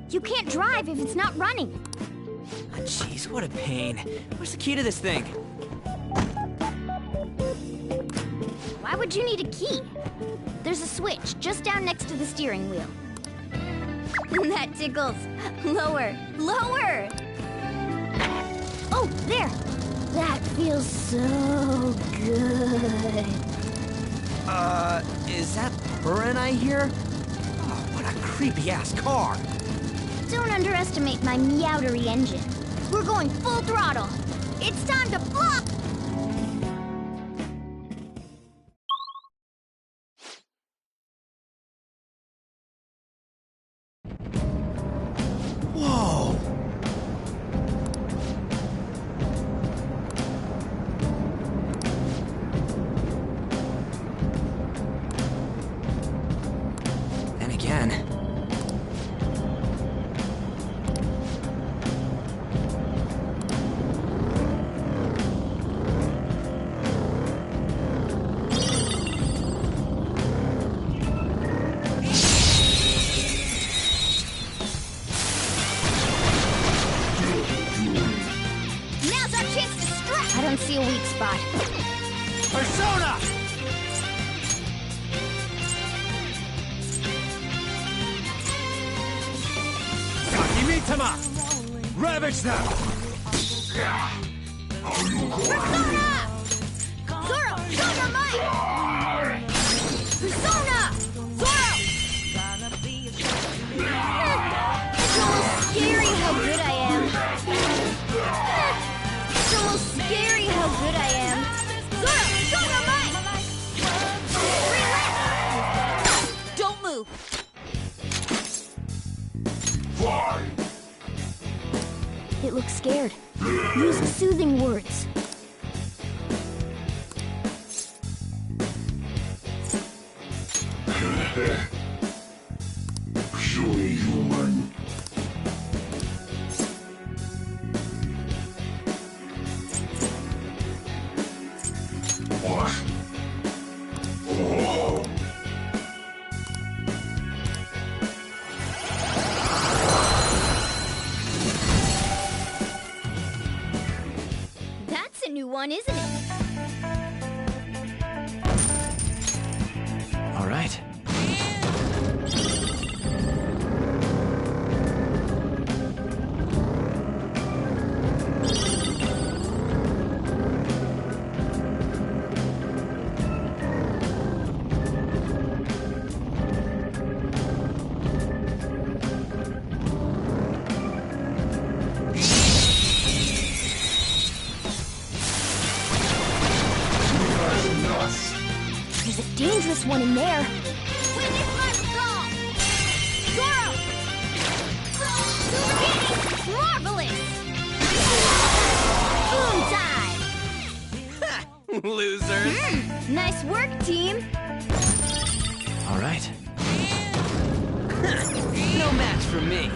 You can't drive if it's not running. Oh, jeez, what a pain. Where's the key to this thing? Why would you need a key? There's a switch just down next to the steering wheel. That tickles. Lower, lower! Oh, there! That feels so good. Is that purring I hear? Oh, what a creepy-ass car. Don't underestimate my meowdery engine. We're going full throttle. It's time to flop! Whoa! And again. Now's our chance to strike! I don't see a weak spot. Persona! Sakimitama! Ravage them! Persona! Zoro, show your might! Persona! Zoro! It's almost scary how good I am. It's almost scary how good I am. Zoro, show your might! Relax! Don't move! It looks scared. Use soothing words. Surely human. What? Oh. That's a new one, isn't it? All right. one in there. Marvelous! Boom time! Losers. Nice work, team. All right. No match for me.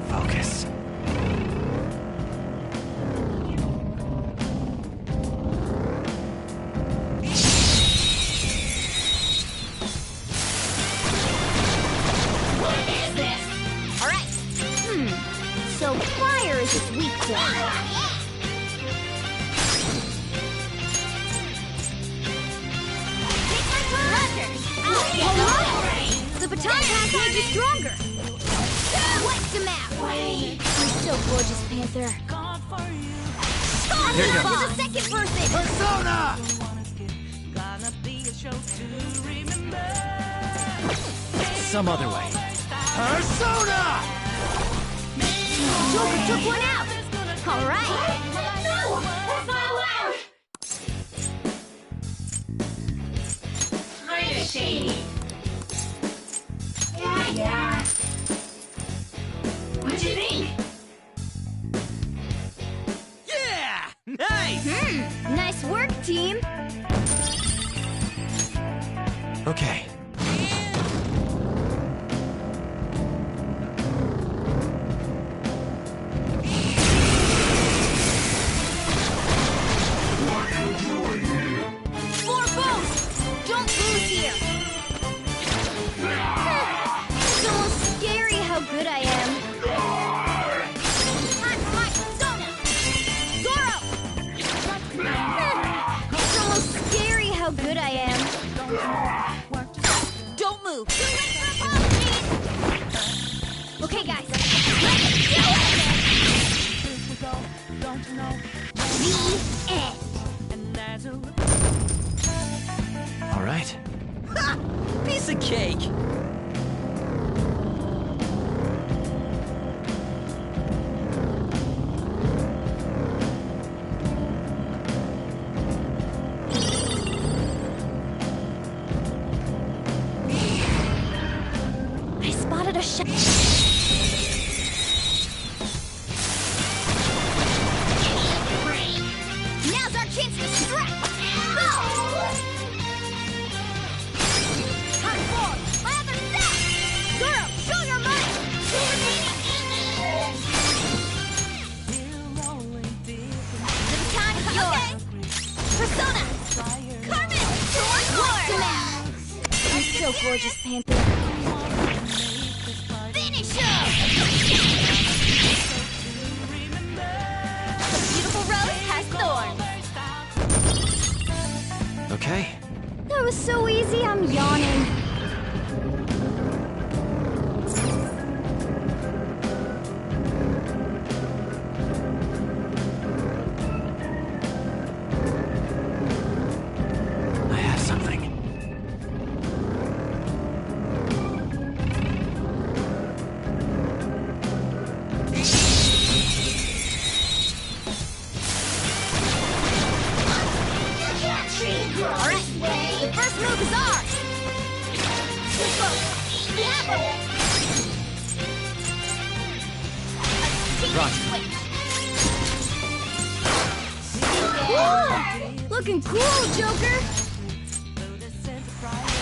Focus. Alright. So fire is its weak point. The baton pass made you stronger. What's the map? You're so gorgeous, Panther. Here you go. You're the second person. Persona! Some other way. Persona! Joker took one out. All right. Kinda shady. Yeah. What'd you think? Yeah! Nice! Nice work, team. Okay. Four boats. Don't lose here. It's almost scary how good I am. Time for my persona. Zoro. It's almost scary how good I am. Don't move. Too late for apologies. Okay, guys. Let's do it. The end. All right. Ha! Piece of cake. I spotted a shot. Now's our chance to strike. Go! Time for my other self. Girl, show your might. The baton is yours. Persona. Carmen. What's the matter? You're so gorgeous, Panther. Finish him! The beautiful rose has thorns. Okay. That was so easy, I'm yawning. I have something. All right, the first move is ours. Roger. Whoa! Looking cool, Joker.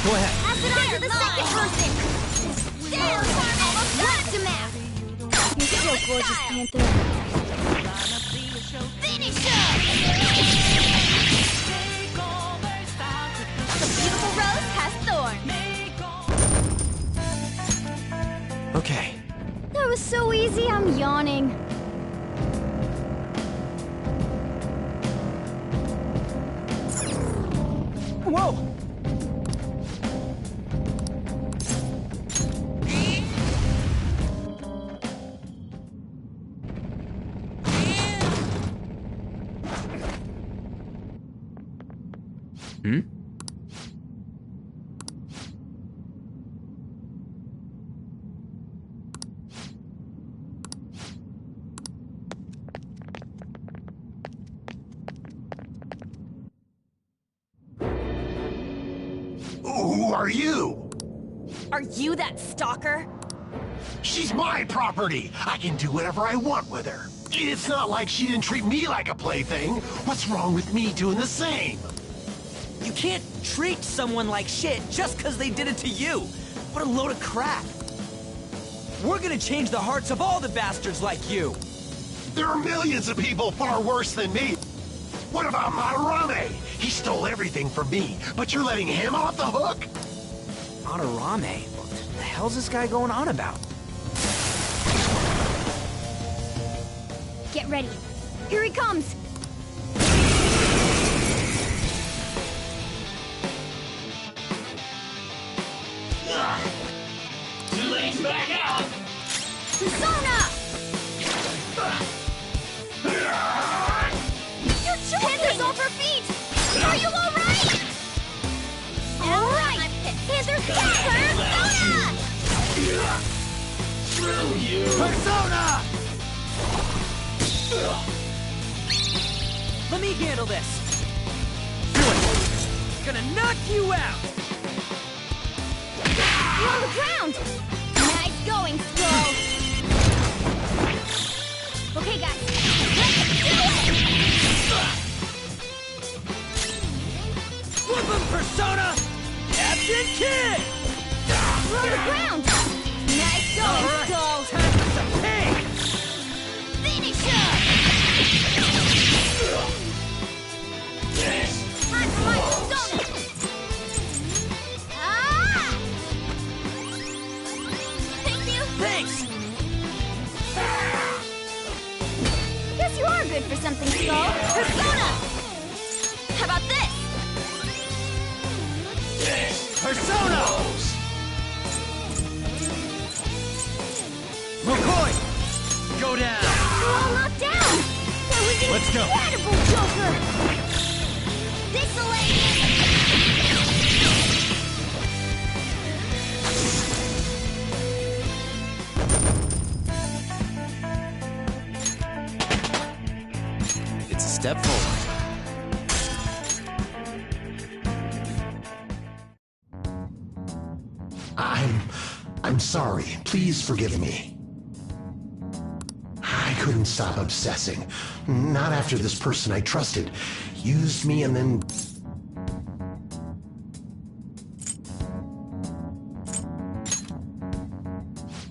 Go ahead. Pass it on to the second person. Damn, almost got it to map. You're so gorgeous, Panther. Finish him! The beautiful rose has thorns. Okay. That was so easy, I'm yawning. Whoa! Hmm? Who are you? Are you that stalker? She's my property. I can do whatever I want with her. It's not like she didn't treat me like a plaything. What's wrong with me doing the same? You can't treat someone like shit just because they did it to you. What a load of crap. We're gonna change the hearts of all the bastards like you. There are millions of people far worse than me. What about Madarame? He stole everything from me, but you're letting him off the hook? Madarame? What the hell's this guy going on about? Get ready. Here he comes! Too late to back out! Persona! You're joking! Panther's off her feet! Are you alright? Alright! Panther's back! Persona! Screw you! Persona! Let me handle this. Do it. Gonna knock you out. You're on the ground! Nice going, Skull! Okay, guys, let's do it! Flip him, Persona! Captain Kid! We're on the ground! Nice going, All right, Skull! time for some pain! Finish her! Time for my Persona! Ah! Thank you! Thanks! Guess you are good for something, Skull! Persona! How about this? Persona! McCoy! Go down! We're all knocked down! That was Let's go. incredible, Joker! This'll It's a step forward. I'm sorry. Please forgive me. I couldn't stop obsessing. Not after this person I trusted used me and then...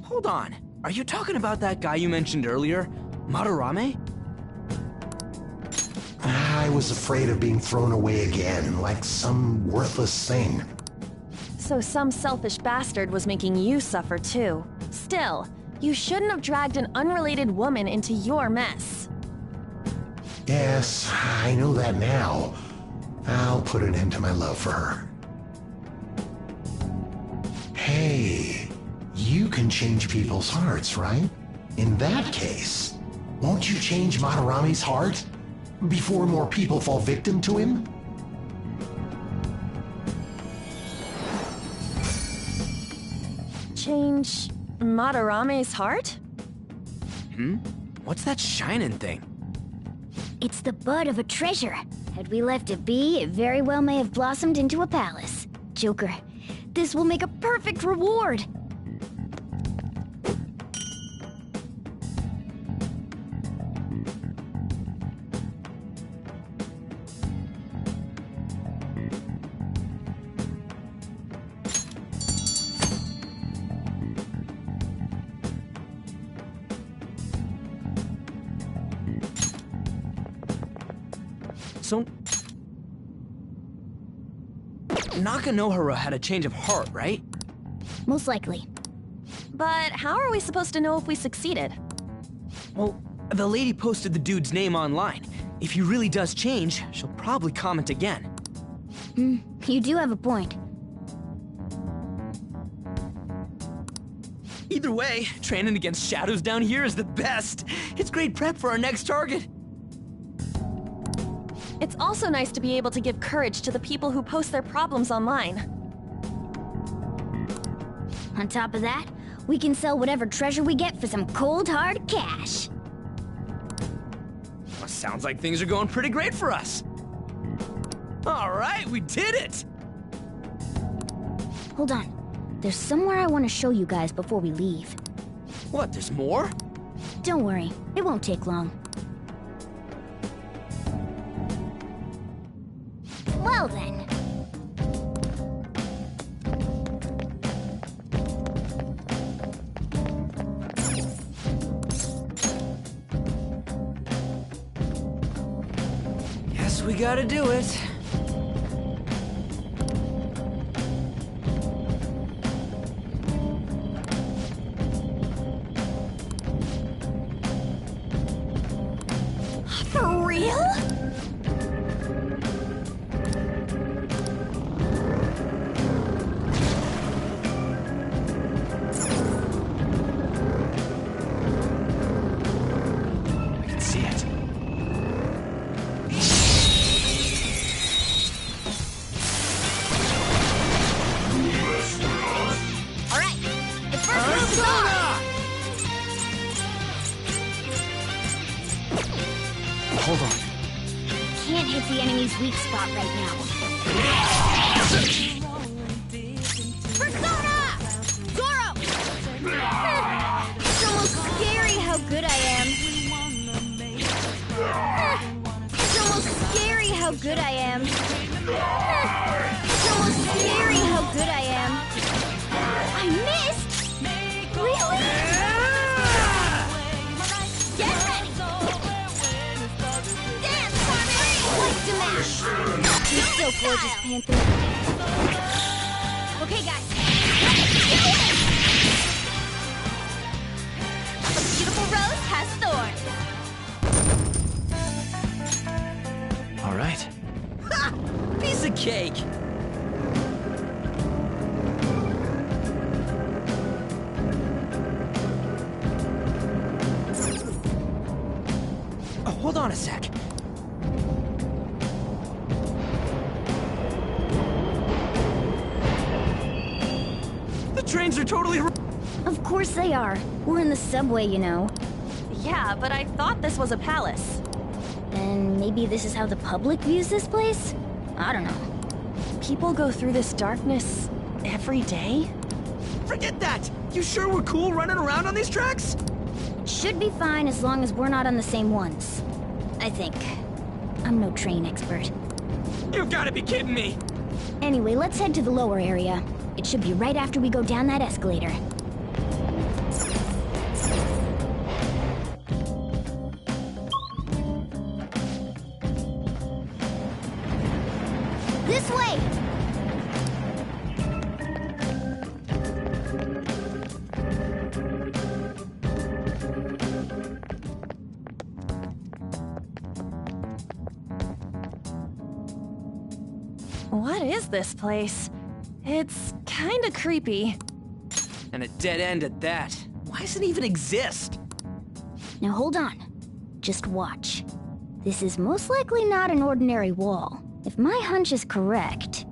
Hold on. Are you talking about that guy you mentioned earlier? Madarame? I was afraid of being thrown away again, like some worthless thing. So some selfish bastard was making you suffer too. Still, you shouldn't have dragged an unrelated woman into your mess. Yes, I know that now. I'll put an end to my love for her. Hey, you can change people's hearts, right? In that case, won't you change Madarame's heart before more people fall victim to him? Change Madarame's heart? Hmm? What's that shining thing? It's the bud of a treasure. Had we left it be, it very well may have blossomed into a palace. Joker, this will make a perfect reward. So... Nakanohara had a change of heart, right? Most likely. But how are we supposed to know if we succeeded? Well, the lady posted the dude's name online. If he really does change, she'll probably comment again. You do have a point. Either way, training against shadows down here is the best. It's great prep for our next target. It's also nice to be able to give courage to the people who post their problems online. On top of that, we can sell whatever treasure we get for some cold hard cash. Well, sounds like things are going pretty great for us. All right, we did it! Hold on. There's somewhere I want to show you guys before we leave. What, there's more? Don't worry, it won't take long. Well then. Guess we gotta do it. For real? I can see it. All right, the first move is on! Hold on. Can't hit the enemy's weak spot right now. Persona! Zoro! It's almost scary how good I am. It's almost scary how good I am. It's almost scary how good I am. I missed? Really? Get ready! Dance, Carmen! Like to mash! You're so gorgeous, Panther. Okay, guys. Let's do it! A beautiful rose has thorns. All right. Ha! Piece of cake! Oh, hold on a sec. The trains are totally... Of course they are. We're in the subway, you know. Yeah, but I thought this was a palace. Then maybe this is how the public views this place? I don't know. People go through this darkness every day? Forget that! You sure we're cool running around on these tracks? It should be fine as long as we're not on the same ones. I think. I'm no train expert. You've gotta be kidding me! Anyway, let's head to the lower area. It should be right after we go down that escalator. This way! What is this place? It's kinda creepy. And a dead end at that. Why does it even exist? Now hold on. Just watch. This is most likely not an ordinary wall. If my hunch is correct...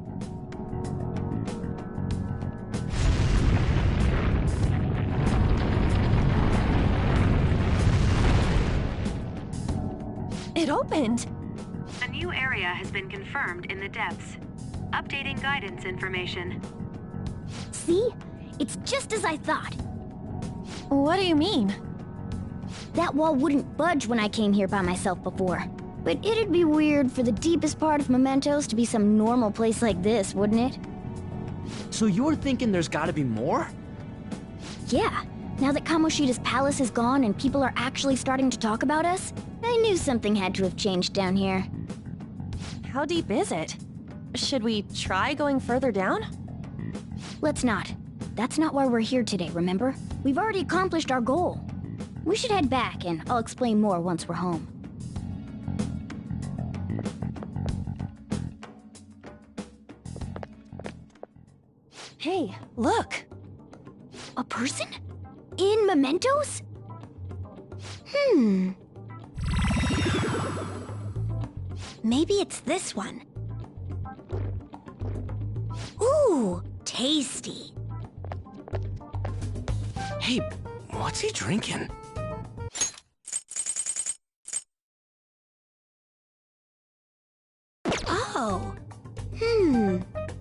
It opened! A new area has been confirmed in the depths. Updating guidance information. See? It's just as I thought. What do you mean? That wall wouldn't budge when I came here by myself before. But it'd be weird for the deepest part of Mementos to be some normal place like this, wouldn't it? So you're thinking there's gotta be more? Yeah. Now that Kamoshida's palace is gone and people are actually starting to talk about us, I knew something had to have changed down here. How deep is it? Should we try going further down? Let's not. That's not why we're here today, remember? We've already accomplished our goal. We should head back, and I'll explain more once we're home. Hey, look! A person? In Mementos? Maybe it's this one. Ooh, tasty. Hey, what's he drinking? Oh.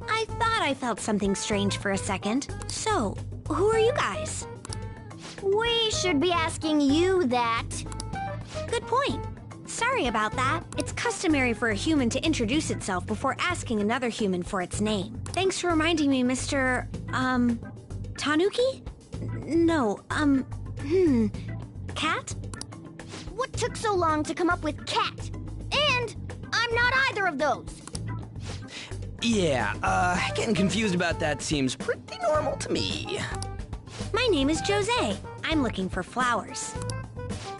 I thought I felt something strange for a second. So, who are you guys? We should be asking you that. Good point. Sorry about that. It's customary for a human to introduce itself before asking another human for its name. Thanks for reminding me, Mr. Tanuki? No, Cat? What took so long to come up with cat? And I'm not either of those. Yeah, getting confused about that seems pretty normal to me. My name is Jose. I'm looking for flowers.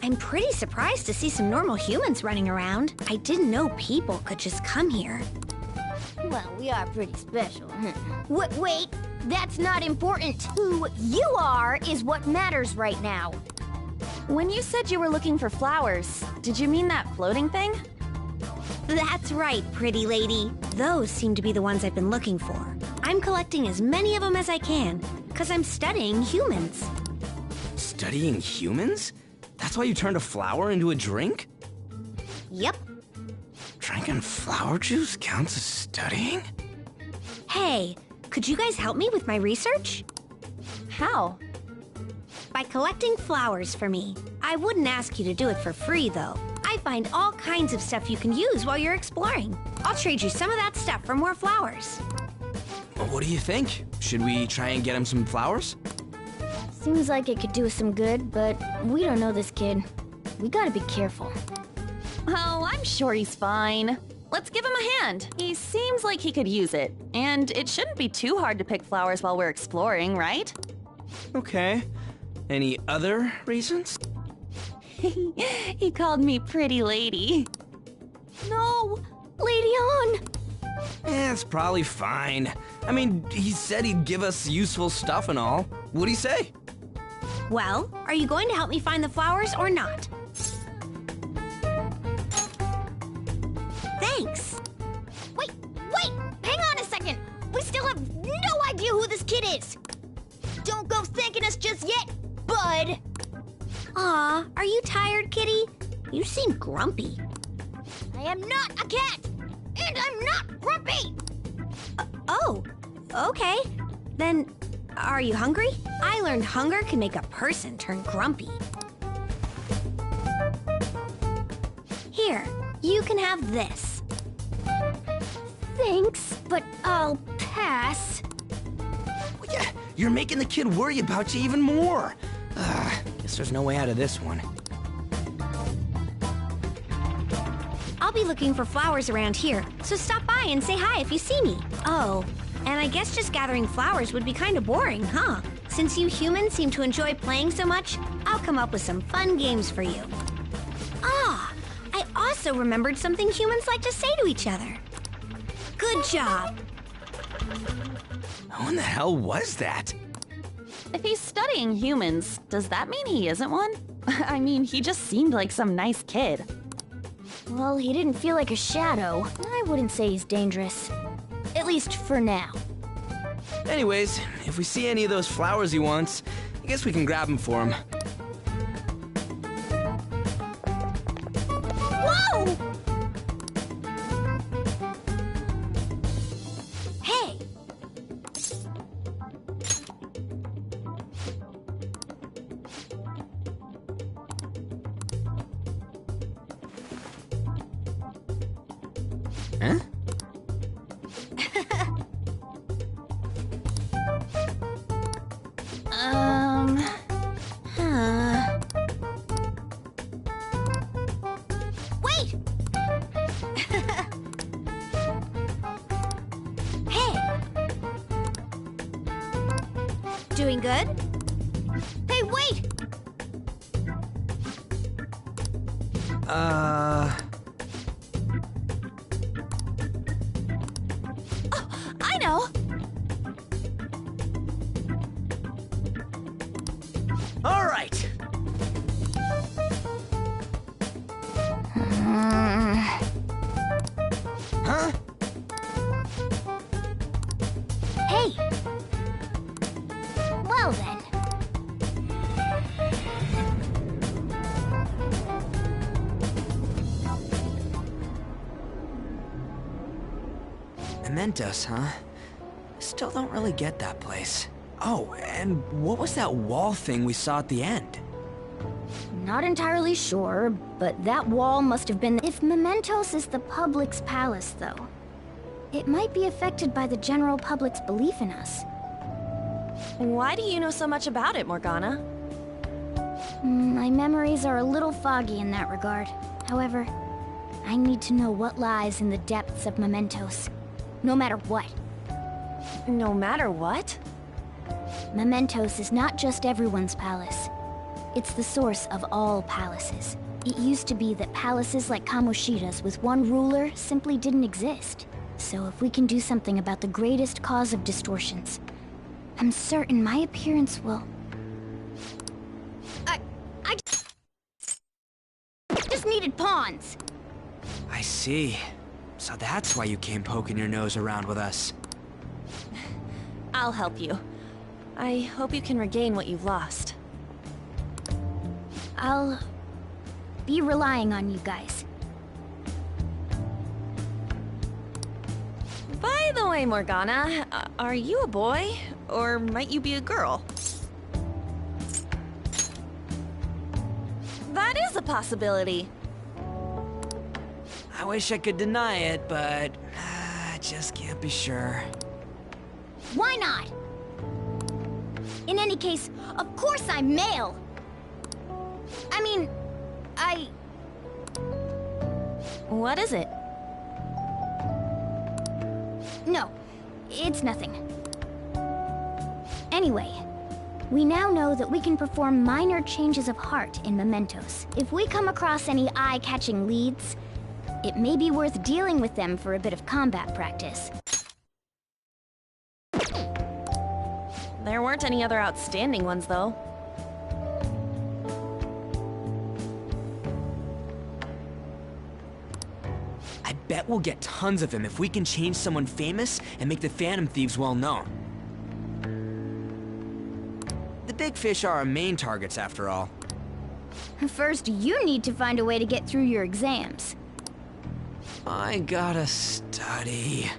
I'm pretty surprised to see some normal humans running around. I didn't know people could just come here. Well, we are pretty special. Wait, that's not important. Who you are is what matters right now. When you said you were looking for flowers, did you mean that floating thing? That's right, pretty lady. Those seem to be the ones I've been looking for. I'm collecting as many of them as I can, because I'm studying humans. Studying humans? That's why you turned a flower into a drink? Yep. Drinking flower juice counts as studying? Hey, could you guys help me with my research? How? By collecting flowers for me. I wouldn't ask you to do it for free, though. I find all kinds of stuff you can use while you're exploring. I'll trade you some of that stuff for more flowers. Well, what do you think? Should we try and get him some flowers? Seems like it could do us some good, but we don't know this kid. We gotta be careful. Oh, I'm sure he's fine. Let's give him a hand. He seems like he could use it. And it shouldn't be too hard to pick flowers while we're exploring, right? Okay. Any other reasons? He called me pretty lady. No! Lady on! It's probably fine. I mean, he said he'd give us useful stuff and all. What'd he say? Well, are you going to help me find the flowers or not? Thanks. Wait! Hang on a second! We still have no idea who this kid is! Don't go thanking us just yet, bud! Aw, are you tired, kitty? You seem grumpy. I am not a cat! And I'm not grumpy! Oh, okay. Then, are you hungry? I learned hunger can make a person turn grumpy. Here, you can have this. Thanks, but I'll pass. Well, yeah, you're making the kid worry about you even more. Guess there's no way out of this one. I'll be looking for flowers around here, so stop by and say hi if you see me. Oh, and I guess just gathering flowers would be kind of boring, huh? Since you humans seem to enjoy playing so much, I'll come up with some fun games for you. Ah, I also remembered something humans like to say to each other. Good job. Who in the hell was that? If he's studying humans, does that mean he isn't one? I mean, he just seemed like some nice kid. Well, he didn't feel like a shadow. I wouldn't say he's dangerous. At least for now. Anyways, if we see any of those flowers he wants, I guess we can grab them for him. Whoa! Hey! Huh? Wait! Hey! Doing good? Hey, wait! I know! All right. Huh? Hey! Well then. Mementos, huh? Still don't really get that place. Oh, and what was that wall thing we saw at the end? Not entirely sure, but that wall must have been... If Mementos is the public's palace, though, it might be affected by the general public's belief in us. Why do you know so much about it, Morgana? My memories are a little foggy in that regard. However, I need to know what lies in the depths of Mementos. No matter what. No matter what? Mementos is not just everyone's palace. It's the source of all palaces. It used to be that palaces like Kamoshida's with one ruler simply didn't exist. So if we can do something about the greatest cause of distortions, I'm certain my appearance will... I just needed pawns! I see. So that's why you came poking your nose around with us. I'll help you. I hope you can regain what you've lost. I'll be relying on you guys. By the way, Morgana, are you a boy? Or might you be a girl? That is a possibility. I wish I could deny it, but I just can't be sure. Why not? In any case, of course I'm male! I mean, What is it? No, it's nothing. Anyway, we now know that we can perform minor changes of heart in Mementos. If we come across any eye-catching leads, it may be worth dealing with them for a bit of combat practice. There weren't any other outstanding ones, though. I bet we'll get tons of them if we can change someone famous and make the Phantom Thieves well known. The big fish are our main targets, after all. First, you need to find a way to get through your exams. I gotta study.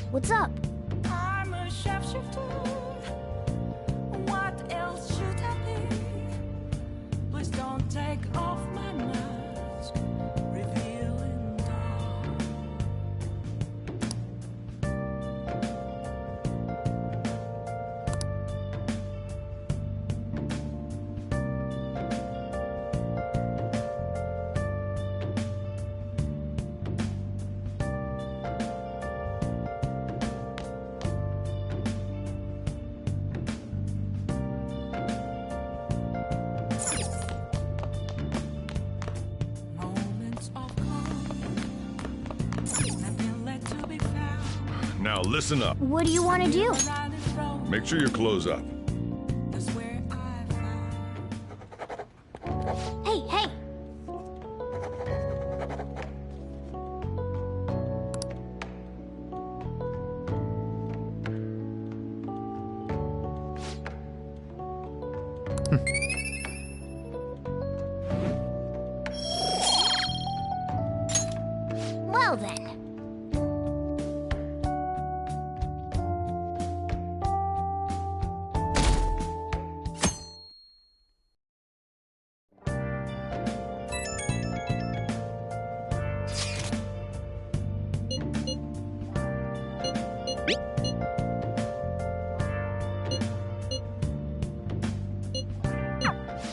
What's up? I'm a shapeshifter. What else should I be? Please don't take off my mask, revealing dark. Now listen up. What do you want to do? Make sure your clothes up. Hey, hey! Well then.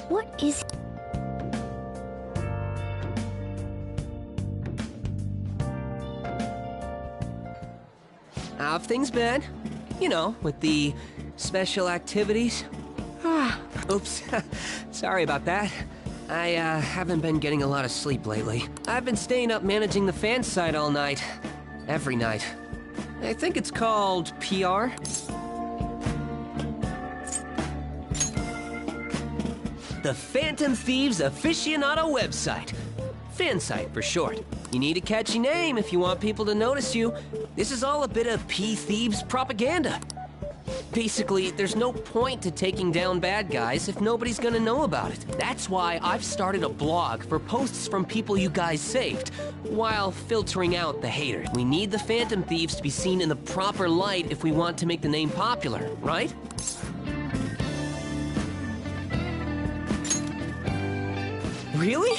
What is... How have things been? You know, with the special activities. Oops. Sorry about that. I haven't been getting a lot of sleep lately. I've been staying up managing the fan site all night. Every night. I think it's called PR. The Phantom Thieves aficionado website. Fan site for short. You need a catchy name if you want people to notice you. This is all a bit of P-Thieves propaganda. Basically, there's no point to taking down bad guys if nobody's gonna know about it. That's why I've started a blog for posts from people you guys saved, while filtering out the haters. We need the Phantom Thieves to be seen in the proper light if we want to make the name popular, right? Really?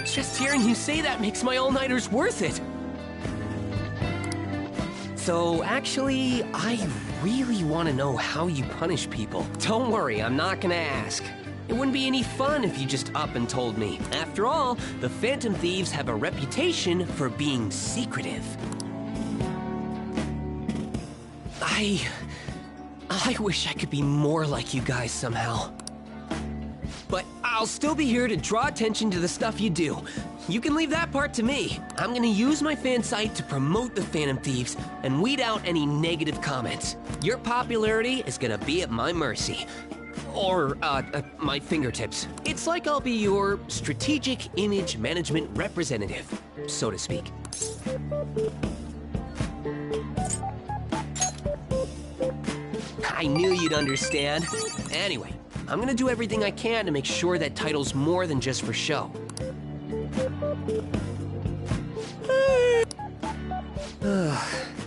Just hearing you say that makes my all-nighters worth it. So, actually, I really want to know how you punish people. Don't worry, I'm not gonna ask. It wouldn't be any fun if you just up and told me. After all, the Phantom Thieves have a reputation for being secretive. I wish I could be more like you guys somehow. But I'll still be here to draw attention to the stuff you do. You can leave that part to me. I'm gonna use my fan site to promote the Phantom Thieves and weed out any negative comments. Your popularity is gonna be at my mercy. Or, my fingertips. It's like I'll be your strategic image management representative, so to speak. I knew you'd understand. Anyway, I'm gonna do everything I can to make sure that title's more than just for show.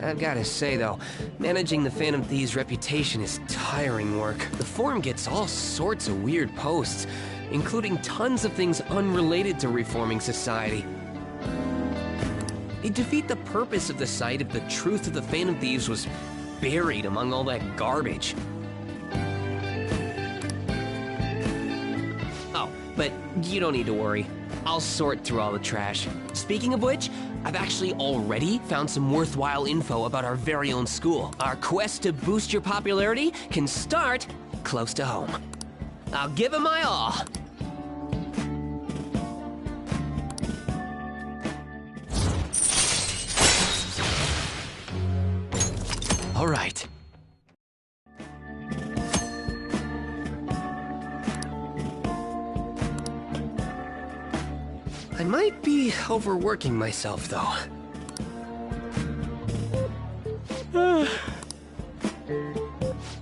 I've gotta say though, managing the Phantom Thieves' reputation is tiring work. The forum gets all sorts of weird posts, including tons of things unrelated to reforming society. It'd defeat the purpose of the site if the truth of the Phantom Thieves was buried among all that garbage. Oh, but you don't need to worry. I'll sort through all the trash. Speaking of which, I've actually already found some worthwhile info about our very own school. Our quest to boost your popularity can start close to home. I'll give it my all. All right. I might be overworking myself, though.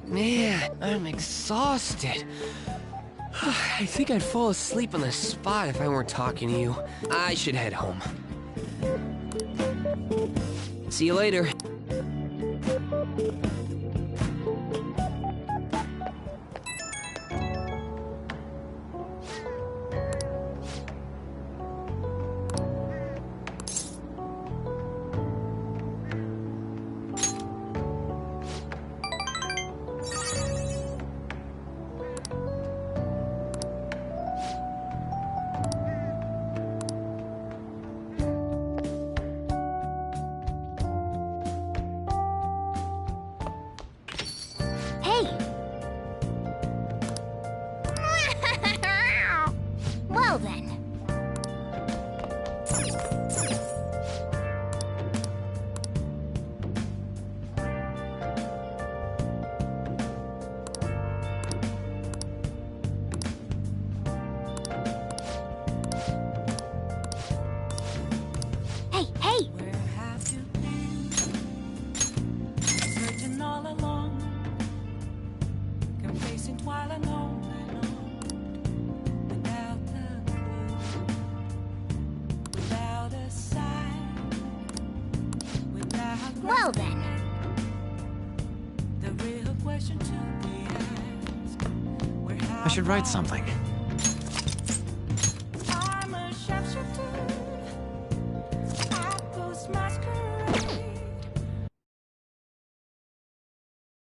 Man, I'm exhausted. I think I'd fall asleep on the spot if I weren't talking to you. I should head home. See you later. Well then. The real question to be asked, I should write something.